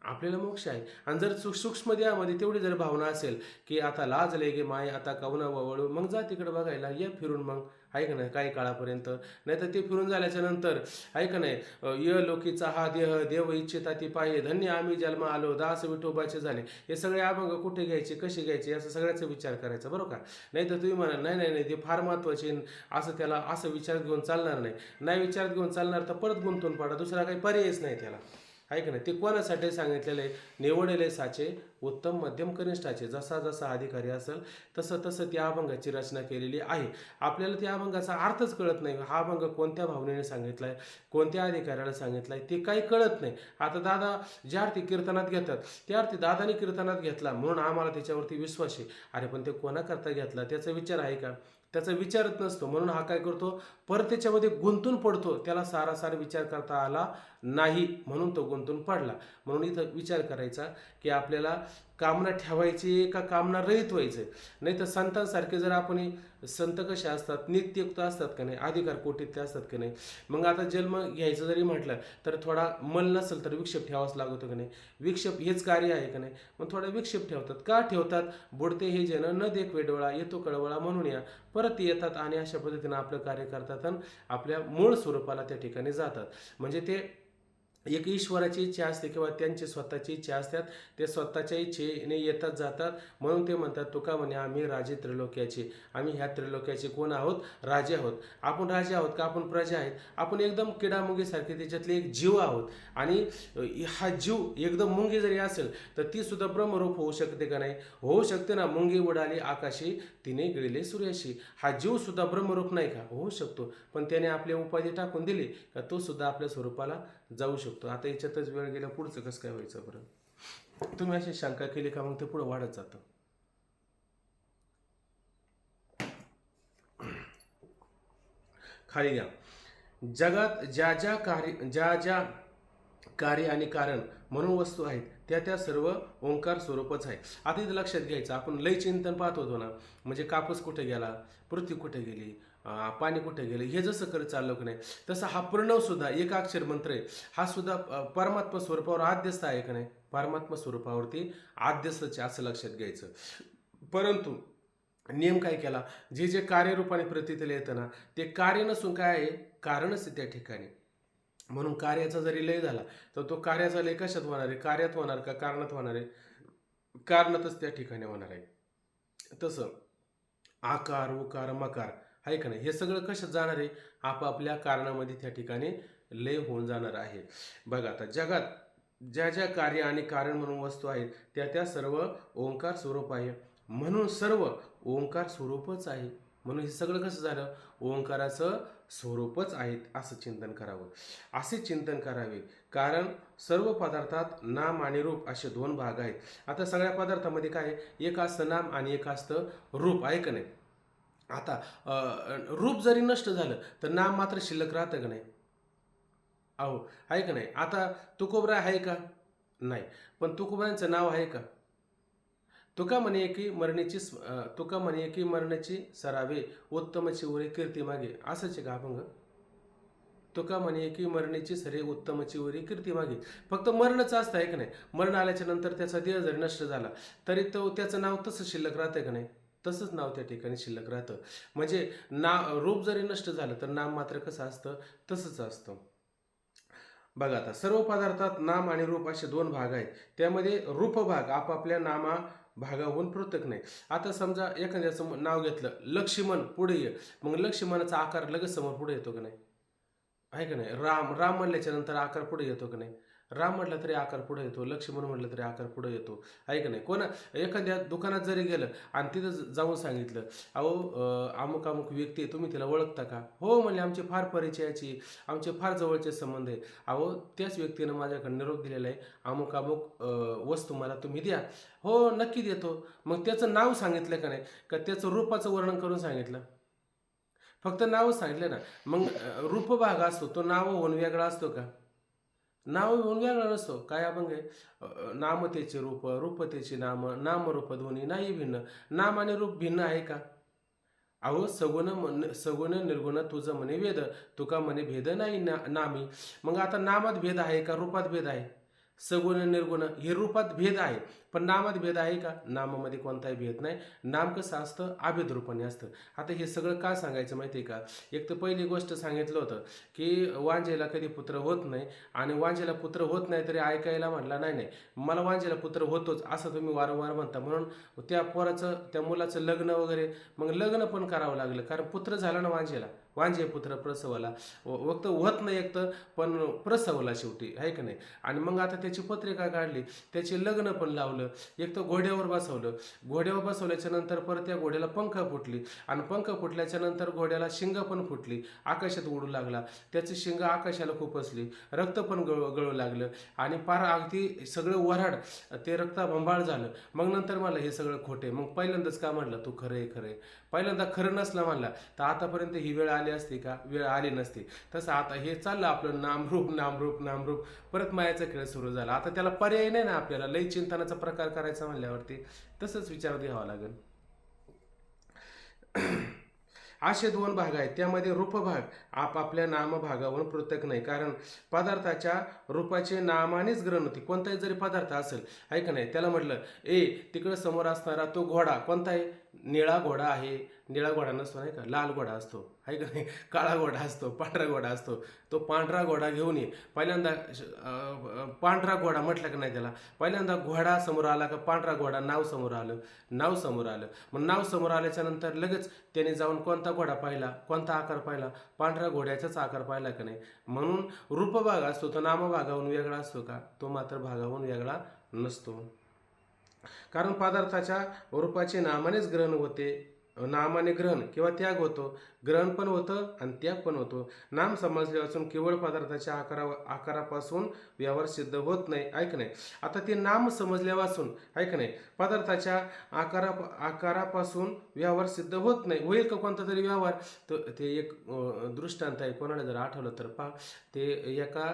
[SPEAKER 1] आपल्याला मोक्ष आहे. आणि जर सूक्ष्मदेहामध्ये तेवढी जर भावना असेल की आता लाजले गे माय, आता कावना वळू, मग जा तिकडे बघायला, ये फिरून मग, आहे का नाही, काही काळापर्यंत. नाही तर ते फिरून झाल्याच्या नंतर, आहे का नाही, य लोकीचा हा देह देव इच्छिता ती पाये, धन्य आम्ही जन्म आलो, दास विठोबाचे झाले. हे सगळे अभंग कुठे घ्यायचे, कसे घ्यायचे, असं सगळ्याचा विचार करायचा, बरोबर का? नाही तर तुम्ही म्हणा नाही ते फार महत्त्वाचे, असं त्याला असं विचार घेऊन चालणार नाही. नाही विचारात घेऊन चालणार तर परत गुंतून पडा, दुसरा काही पर्यायच नाही त्याला, आहे का नाही? ते कोणासाठी सांगितलेलं आहे? निवडले साचे उत्तम मध्यम कनिष्ठाचे, जसा जसा अधिकारी असेल तसं तसं त्या अभंगाची रचना केलेली आहे. आपल्याला त्या अभंगाचा अर्थच कळत नाही. हा अभंग कोणत्या भावनेने सांगितला आहे, कोणत्या अधिकाऱ्याला सांगितला आहे, ते काही कळत नाही. आता दादा ज्या अर्थी कीर्तनात घेतात त्या अर्थी दादाने कीर्तनात घेतला म्हणून आम्हाला त्याच्यावरती विश्वास आहे. अरे पण ते कोणाकरता घेतला त्याचा विचार आहे का? त्याचा विचारच नसतो. म्हणून हा काय करतो, परत त्याच्यामध्ये गुंतून पडतो. त्याला सारासार विचार करता आला नाही म्हणून तो गुंतून पडला. म्हणून इथं विचार करायचा की आपल्याला कामना ठेवायची का कामना रहित व्हायचं. नाही तर संतांसारखे जर आपण, संत कसे असतात, नित्ययुक्त असतात का नाही, अधिकार कोटीतले असतात का नाही. मग आता जन्म घ्यायचं जरी म्हटलं तर थोडा मल नसेल तर विक्षेप ठेवावाच लागतो का नाही. विक्षेप हेच कार्य आहे का नाही. मग थोडा विक्षेप ठेवतात. का ठेवतात? बुडते हे जन न देखवे डोळा, येतो कळवळा म्हणून या, परत येतात आणि अशा पद्धतीनं आपलं कार्य करतात आणि आपल्या मूळ स्वरूपाला त्या ठिकाणी जातात. म्हणजे ते एक ईश्वराची इच्छा असते किंवा त्यांची स्वतःची इच्छा असतात, ते स्वतःच्या इच्छेने येतात जातात. म्हणून ते म्हणतात, तुका म्हणे आम्ही राजे त्रिलोक्याचे, आम्ही ह्या त्रिलोक्याचे कोण आहोत? राजे आहोत. आपण राजे आहोत का आपण प्रजा आहेत? आपण एकदम किडामुंगीसारखे त्याच्यातले एक जीव आहोत. आणि हा जीव एकदम मुंगी जरी असेल तर ती सुद्धा ब्रह्मरूप होऊ शकते का नाही? होऊ शकते ना. मुंगी उडाली आकाशी, तिने गिळले सूर्याशी. हा जीव सुद्धा ब्रह्मरूप नाही का? होऊ शकतो. पण त्याने आपली उपाधी टाकून दिली का तो सुद्धा आपल्या स्वरूपाला जाऊ शकतो. आता याच्यातच वेळ गेला, पुढचं कसं काय व्हायचं बरं? तुम्ही अशी शंका केली का मग ते पुढे वाढत जातं. खाली घ्या. जगात ज्या ज्या कार्य आणि कारण म्हणून वस्तू आहेत त्या सर्व ओंकार स्वरूपच आहे. आता इथं लक्षात घ्यायचं, आपण लय चिंतन पाहत होतो ना, म्हणजे कापूस कुठे गेला, पृथ्वी कुठे गेली, पाणी कुठे गेले, हे जसं करत चाललो की नाही, तसं हा प्रणव सुद्धा एक अक्षर मंत्र आहे. हा सुद्धा परमात्मा स्वरूपावर आद्यस्थ आहे का नाही? परमात्मा स्वरूपावरती आद्यस्थच असं लक्षात घ्यायचं. परंतु नियम काय केला, जे जे कार्यरूपाने प्रतीतीला येतं ना, ते कार्य नसून काय आहे? कारणच आहे त्या ठिकाणी. म्हणून कार्याचा जरी लय झाला तर तो कार्याचा लय कशात होणार आहे? कार्यात होणार का कारणात होणार आहे? कारणातच त्या ठिकाणी होणार आहे. तसं आकार उकार मकार आहे का नाही, हे सगळं कशात जाणार आहे? आपापल्या कारणामध्ये त्या ठिकाणी लय होऊन जाणार आहे. बघा, आता जगात ज्या कार्य आणि कारण म्हणून वस्तू आहेत त्या सर्व ओंकार स्वरूप आहे. म्हणून सर्व ओंकार स्वरूपच आहे. म्हणून हे सगळं कसं झालं? ओंकाराचं स्वरूपच आहेत असं चिंतन करावं. असे चिंतन करावे, कारण सर्व पदार्थात नाम आणि रूप असे दोन भाग आहेत. आता सगळ्या पदार्थामध्ये काय आहे? एक असतं नाम आणि एक असतं रूप, आहे का नाही? आता रूप जरी नष्ट झालं तर नाम मात्र शिल्लक राहतं का नाही? अहो, आहे का नाही? आता तुकोबरा आहे का? नाही. पण तुकोबरांचं नाव आहे का? तुका म्हणे की मरण्याची सरावे, उत्तमची उरे कीर्ती मागे. असंच आहे का अभंग? तुका म्हणे की मरण्याची सरे, उत्तमची उरे कीर्ती मागे. फक्त मरणच असतं, आहे का नाही? मरण आल्याच्या नंतर त्याचा देह जरी नष्ट झाला तरी तो त्याचं नाव तसं शिल्लक राहतं का नाही? तसंच नाव त्या ठिकाणी शिल्लक राहतं. म्हणजे रूप जरी नष्ट झालं तर नाम मात्र कसं असतं? तसंच असतं. बघा, आता सर्व पदार्थात नाम आणि रूप असे दोन भाग आहेत. त्यामध्ये रूपभाग आपापल्या नामा भागाहून पृथक नाही. आता समजा एखाद्याचं नाव घेतलं लक्ष्मण, पुढे ये, मग लक्ष्मणाचा आकार लगेच समोर पुढे येतो का नाही? आहे का नाही? राम म्हणल्याच्या नंतर आकार पुढे येतो का नाही? राम म्हटलं तरी आकार पुढे येतो, लक्ष्मण म्हटलं तरी आकार पुढे येतो, आहे का नाही? एखाद्या दुकानात जरी गेलं आणि तिथं जाऊन सांगितलं, अहो अमुक अमुक व्यक्ती आहे, तुम्ही तिला ओळखता का? हो म्हणले, आमचे फार परिचयाची, आमचे फार जवळचे संबंध आहे. अहो, त्याच व्यक्तीनं माझ्याकडे निरोप दिलेला आहे, अमुक अमुक वस्तू मला तुम्ही द्या. हो, नक्की देतो. मग त्याचं नाव सांगितलं का नाही? का त्याचं रूपाचं वर्णन करून सांगितलं? फक्त नाव सांगितलं ना. मग रूपभाग असतो तो नाव होऊन वेगळा असतो का? नाव होऊन वेगळा नसतो. काय अभंग आहे? नामतेचे रूप, रूपतेचे नाम, नामरूप दोन्ही नाही भिन्न. नाम आणि रूप भिन्न आहे का? अहो, सगुण निर्गुण तुझं म्हणे वेद, तुका म्हणे भेद नाही नामी. मग आता नामात भेद आहे का रूपात भेद आहे? सगुण निर्गुण हे रूपात भेद आहे, पण नामात भेद आहे का? नामामध्ये कोणताही भेद नाही. नाम कसं असतं? अभेद रूपाने असतं. आता हे सगळं का सांगायचं माहिती आहे का? एक तर पहिली गोष्ट सांगितलं होतं की वांजेला कधी पुत्र होत नाही, आणि वांजेला पुत्र होत नाही तरी ऐकायला म्हटला नाही मला वांजेला पुत्र होतोच असं तुम्ही वारंवार म्हणता. म्हणून त्या मुलाचं लग्न वगैरे, मग लग्न पण करावं लागलं, कारण पुत्र झाला ना वांजे पुत्र प्रसवला. फक्त होत नाही एक तर, पण प्रसवला शेवटी, आहे का नाही? आणि मग आता त्याची पत्रिका काढली, त्याचे लग्न पण लावलं, एक तर घोड्यावर बसवल्याच्या नंतर परत त्या घोड्याला पंख फुटली, आणि पंख फुटल्याच्या नंतर घोड्याला शिंग पण फुटली, आकाशात उडू लागला, त्याची शिंग आकाशाला खुपसली, रक्त पण गळू लागलं, आणि पार अगदी सगळं वऱ्हाड ते रक्ताबंबाळ झालं. मग नंतर मला हे सगळं खोटे. मग पहिल्यांदाच का म्हणलं तू खरं आहे? पहिल्यांदा खरं नसलं म्हणला तर आतापर्यंत ही वेळ आली असती का? वेळ आली नसती. तसं आता हे चाललं आपलं नामरूप, परत मायाचा खेळ सुरू झाला. आता त्याला पर्याय नाही ना आपल्याला, लय चिंतनाचा प्रकार करायचा म्हणल्यावरती तसंच विचारात घ्यावं लागेल. असे दोन भाग आहेत. त्यामध्ये रूपभाग आपापल्या नामभागावरून पृथक नाही, कारण पदार्थाच्या रूपाचे नामानेच ग्रहण होते. कोणताही जरी पदार्थ असेल, आहे का नाही, त्याला म्हटलं तिकडं समोर असणारा तो घोडा कोणता आहे? निळा घोडा आहे, निळा घोडा नसतो नाही का, लाल घोडा असतो आहे का नाही, काळा घोडा असतो, पांढरा घोडा असतो. तो पांढरा घोडा घेऊन ये. पहिल्यांदा पांढरा घोडा म्हटलं का नाही त्याला, पहिल्यांदा घोडा समोर आला का पांढरा घोडा नाव समोर आलं, नाव समोर आलं. मग नाव समोर आल्याच्या नंतर लगेच त्याने जाऊन कोणता घोडा पाहिला, कोणता आकार पाहिला, पांढऱ्या घोड्याचाच आकार पाहिला का नाही. म्हणून रूपभाग असतो तो नामभागाहून वेगळा असतो का, तो मात्र भागाहून वेगळा नसतो. कारण पदार्थाच्या रूपाचे नामानेच ग्रहण होते, नामाने ग्रहण किंवा त्याग होतो. ग्रहण पण होतं आणि त्याग पण होतो. नाम समजल्यापासून केवळ पदार्थाच्या आकारापासून व्यवहार सिद्ध होत नाही. ऐक नाही, आता ते नाम समजल्यापासून ऐक नाही, पदार्थाच्या आकारापासून व्यवहार सिद्ध होत नाही. होईल का कोणता तरी व्यवहार, तर ते एक दृष्टांत आहे. कोणाला जर आठवलं तर पहा, ते एका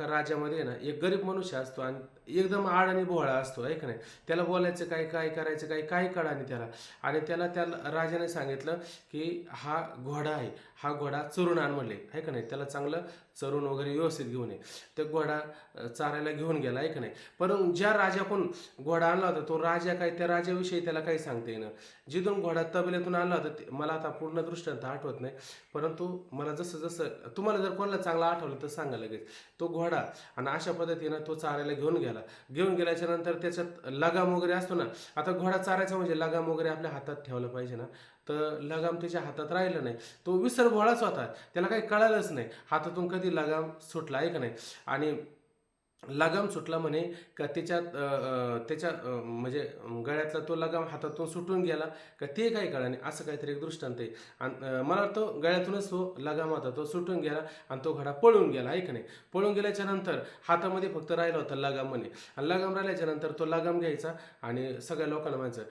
[SPEAKER 1] राज्यामध्ये ना एक गरीब मनुष्य असतो आणि एकदम आड आणि बोहळा असतो. ऐक नाही, त्याला बोलायचं काय करायचं काही कळा नाही त्याला. आणि त्याला त्या राजाने सांगितलं की हा घोडा आहे, हा घोडा चरून आण म्हणले. आहे का नाही, त्याला चांगलं चरून वगैरे व्यवस्थित घेऊन ये. ते घोडा चारायला घेऊन गेला. आहे का नाही, पण ज्या राजाकडून घोडा आणला होता तो राजा त्या राजाविषयी त्याला काही सांगता येईना. जिथून घोडा तबेल्यातून आणला होता मला आता पूर्ण दृष्टांत आठवत नाही, परंतु मला जसं तुम्हाला जर कोणाला चांगलं आठवलं तर सांगा लगेच. तो घोडा आणि अशा पद्धतीनं तो चारायला घेऊन गेल्याच्या नंतर त्याच्यात लगाम वगैरे असतो ना. आता घोडा चारायचा म्हणजे लगाम वगैरे आपल्या हातात ठेवलं पाहिजे ना, तर लगाम त्याच्या हातात राहिलं नाही. तो विसर भोळाच होता, त्याला काही कळालंच नाही हातातून कधी लगाम सुटला. आहे का नाही, आणि लगाम सुटला म्हणे का त्याच्या म्हणजे गळ्यातला तो लगाम हातातून सुटून गेला का ते काही कळा नाही, असं काहीतरी एक दृष्टांत आहे. आणि मला वाटतं गळ्यातूनच तो लगाम होता तो सुटून गेला आणि तो घोडा पळून गेला. आहे का नाही, पळून गेल्याच्या नंतर हातामध्ये फक्त राहिला होता लगाम म्हणे. आणि लगाम राहिल्याच्या नंतर तो लगाम घ्यायचा आणि सगळ्या लोकांना म्हणायचं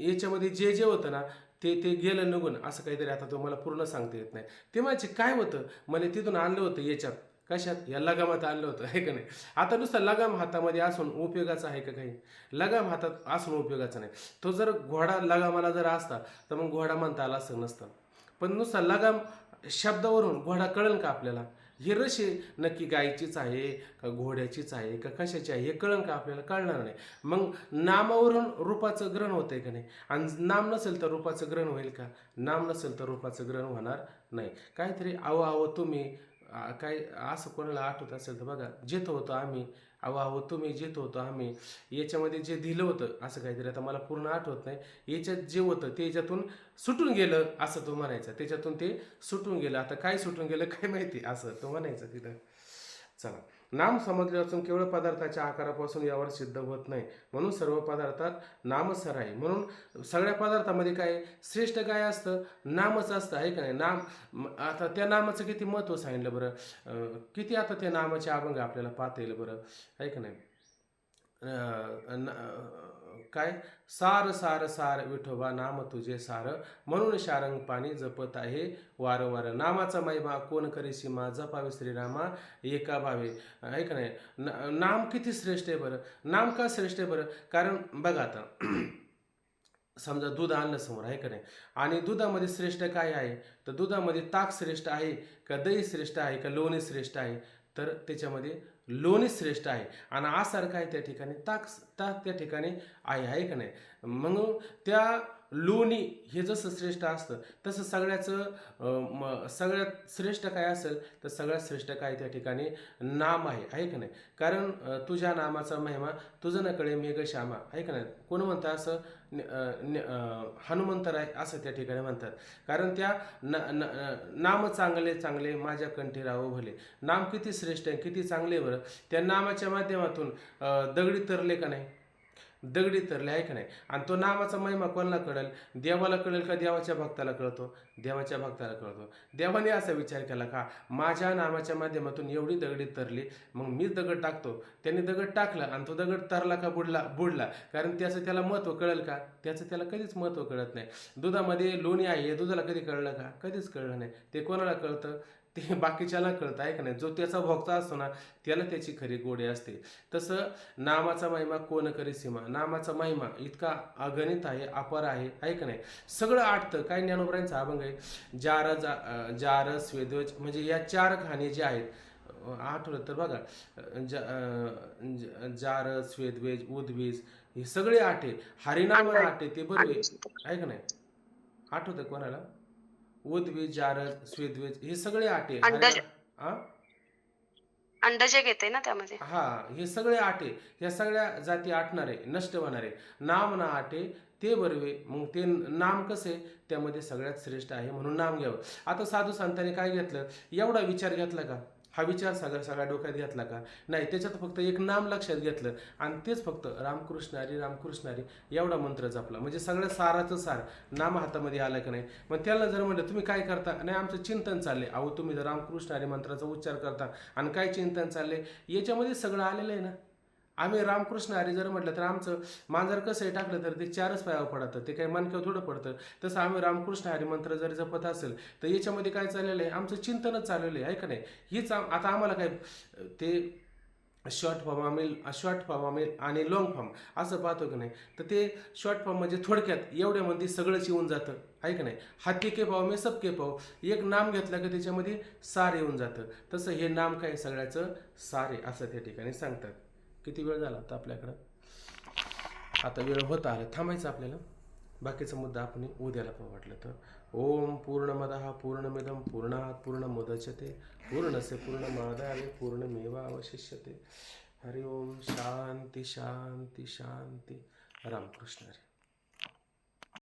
[SPEAKER 1] याच्यामध्ये जे होतं ना ते गेलं निघून, असं काहीतरी. आता तो मला पूर्ण सांगता येत नाही. ते म्हणजे काय होतं, मला तिथून आणलं होतं याच्यात, कशात, या लगामात आणलं होतं. आहे का नाही. आता नुसतं लगाम हातामध्ये असून उपयोगाचा आहे का काही, लगाम हातात असून उपयोगाचा नाही. तो जर घोडा लगामाला जर असता तर मग घोडा म्हणता आला असं नसतं. पण नुसता लगाम शब्दावरून घोडा कळेल का आपल्याला, ही रशी नक्की गायचीच आहे का घोड्याचीच आहे का कशाची आहे हे कळेल का आपल्याला, कळणार नाही. मग नामावरून रूपाचं ग्रहण होतंय का नाही, आणि नाम नसेल तर रूपाचं ग्रहण होईल का, नाम नसेल तर रूपाचं ग्रहण होणार नाही. काहीतरी आहो तुम्ही काय असं कोणाला आठवत असेल तर बघा, जेत होतो आम्ही, अहो तुम्ही जेत होतो आम्ही, याच्यामध्ये जे दिलं होतं असं काहीतरी. आता मला पूर्ण आठवत नाही. याच्यात जे होतं ते याच्यातून सुटून गेलं असं तो म्हणायचा, त्याच्यातून ते सुटून गेलं. आता काय सुटून गेलं काय माहिती, असं तो म्हणायचं तिथं. चला, नाम समजल्यापासून केवळ पदार्थाच्या आकारापासून यावर सिद्ध होत नाही, म्हणून सर्व पदार्थात नामच आहे. म्हणून सगळ्या पदार्थामध्ये काय श्रेष्ठ काय असतं, नामच असतं. आहे का नाही. नाम, आता त्या नामाचं किती महत्त्व सांगितलं बरं, किती आता त्या नामाचे अभंग आपल्याला पाहता येईल बरं. आहे का नाही. काय, सार सार सार विठोबा नाम तुझे सार, म्हणून शारंग पाणी जपत आहे वारंवार. नामाचा महिमा कोण करी सीमा, जपावे श्रीरामा एका भावे. आहे का नाही. नाम किती श्रेष्ठ आहे बरं. नाम का श्रेष्ठ आहे बरं, कारण बघा आता समजा दूध आणलं समोर. आहे का नाही, आणि दुधामध्ये श्रेष्ठ काय आहे, तर दुधामध्ये ताक श्रेष्ठ आहे का दही श्रेष्ठ आहे का लोणी श्रेष्ठ आहे, तर त्याच्यामध्ये लोणी श्रेष्ठ आहे. आणि आसार काय त्या ठिकाणी, ताक त्या ठिकाणी आहे का नाही. म्हणून त्या लोणी हे जसं श्रेष्ठ असतं तसं सगळ्यात श्रेष्ठ काय असेल तर सगळ्यात श्रेष्ठ काय त्या ठिकाणी नाम आहे का नाही. कारण तुझ्या नामाचा महिमा तुझं न कळे मेघ श्यामा. आहे का नाही. कोण म्हणतं असं, हनुमंतराय असं त्या ठिकाणी म्हणतात. कारण त्या नाम चांगले माझ्या कंठी राहो भले. नाम किती श्रेष्ठ आहे, किती चांगले बरं. त्या नामाच्या माध्यमातून दगडी तरले का नाही, दगडी तरले. आहे का नाही. आणि तो नामाचा महिमा कोणाला कळेल, देवाला कळेल का देवाच्या भक्ताला कळतो, देवाच्या भक्ताला कळतो. देवाने असा विचार केला का माझ्या नामाच्या माध्यमातून एवढी दगडी तरली, मग मी दगड टाकतो. त्याने दगड टाकला आणि तो दगड तरला का बुडला. कारण त्याला महत्त्व कळेल का, त्याला कधीच महत्त्व कळत नाही. दुधामध्ये लोणी आहे हे दुधाला कधी कळलं का, कधीच कळलं नाही. ते कोणाला कळतं, ते बाकीच्याला कळतं. आहे का नाही. जो त्याचा भोक्ता असतो ना त्याला त्याची खरी गोडी असते. तसं नामाचा महिमा कोण करी सीमा, नामाचा महिमा इतका अगणित आहे, अपार आहे. आहे का नाही. सगळं आटतं. काय ज्ञानोबरांचा अभंग आहे, जार स्वेदोज, म्हणजे या 4 खाणी ज्या आहेत आठवलं तर बघा, जार स्वेदवेज उद्वीज हे सगळे आठ आहे. हरिनाम आठ आहे ते बरोबर आहे का नाही? आठवतं कोणाला? उद्वीज, जारज, स्वेद्वेज हे सगळे आठ आहे.
[SPEAKER 3] अंडज
[SPEAKER 1] हा
[SPEAKER 3] अंडज घेते ना त्यामध्ये.
[SPEAKER 1] हा हे सगळे आठ आहे. ह्या सगळ्या जाती आटणार आहे, नष्ट होणार आहे. नाम ना आठ आहे ते बरोबर. मग ते नाम कसं आहे? त्यामध्ये सगळ्यात श्रेष्ठ आहे म्हणून नाम घ्यावं. आता साधू संतांनी काय घेतलं? एवढा विचार घेतला का? हा विचार सगळ्या डोक्यात घेतला का? नाही, त्याच्यात फक्त एक नाम लक्षात घेतलं आणि तेच फक्त रामकृष्ण हरी रामकृष्ण हरी एवढा मंत्र जपला. म्हणजे सगळ्या साराचं सार नाम हातामध्ये आलं की नाही. मग त्याला जर म्हटलं तुम्ही काय करता? नाही, आमचं चिंतन चालले. अहो, तुम्ही जर रामकृष्ण हरी मंत्राचा उच्चार करता आणि काय चिंतन चालले याच्यामध्ये सगळं आलेलं आहे ना. आम्ही रामकृष्ण हरी जर म्हटलं तर आमचं मांजर कसं टाकलं तर ते 4च पायावर पडतं, ते काही मनक्यावर थोडं पडतं. तसं आम्ही रामकृष्ण हरी मंत्र जर जपत असेल तर याच्यामध्ये काय चाललेलं आहे? आमचं चिंतनच चाललेलं आहे का नाही. हीच आता आम्हाला काय ते शॉर्ट फॉर्म आम्ही आणि लॉंग फॉर्म असं पाहतो की नाही. तर ते शॉर्ट फॉर्म म्हणजे थोडक्यात एवढ्यामध्ये सगळंच येऊन जातं आहे का नाही. हाती के पाव मी सबके पाव, एक नाम घेतलं की त्याच्यामध्ये सार येऊन जातं. तसं हे नाम काय सगळ्याचं सार आहे असं त्या ठिकाणी सांगतात. किती वेळ झाला आता आपल्याकडं? आता वेळ होत आला, थांबायचं आपल्याला. बाकीचा मुद्दा आपण उद्याला पाहू वाटलं तर. ओम पूर्णमदः पूर्णमिदं पूर्णात् पूर्णमुदच्यते पूर्णस्य पूर्णमादाय पूर्णमेवावशिष्यते. हरि ओम. शांती शांती शांती. रामकृष्ण हरी.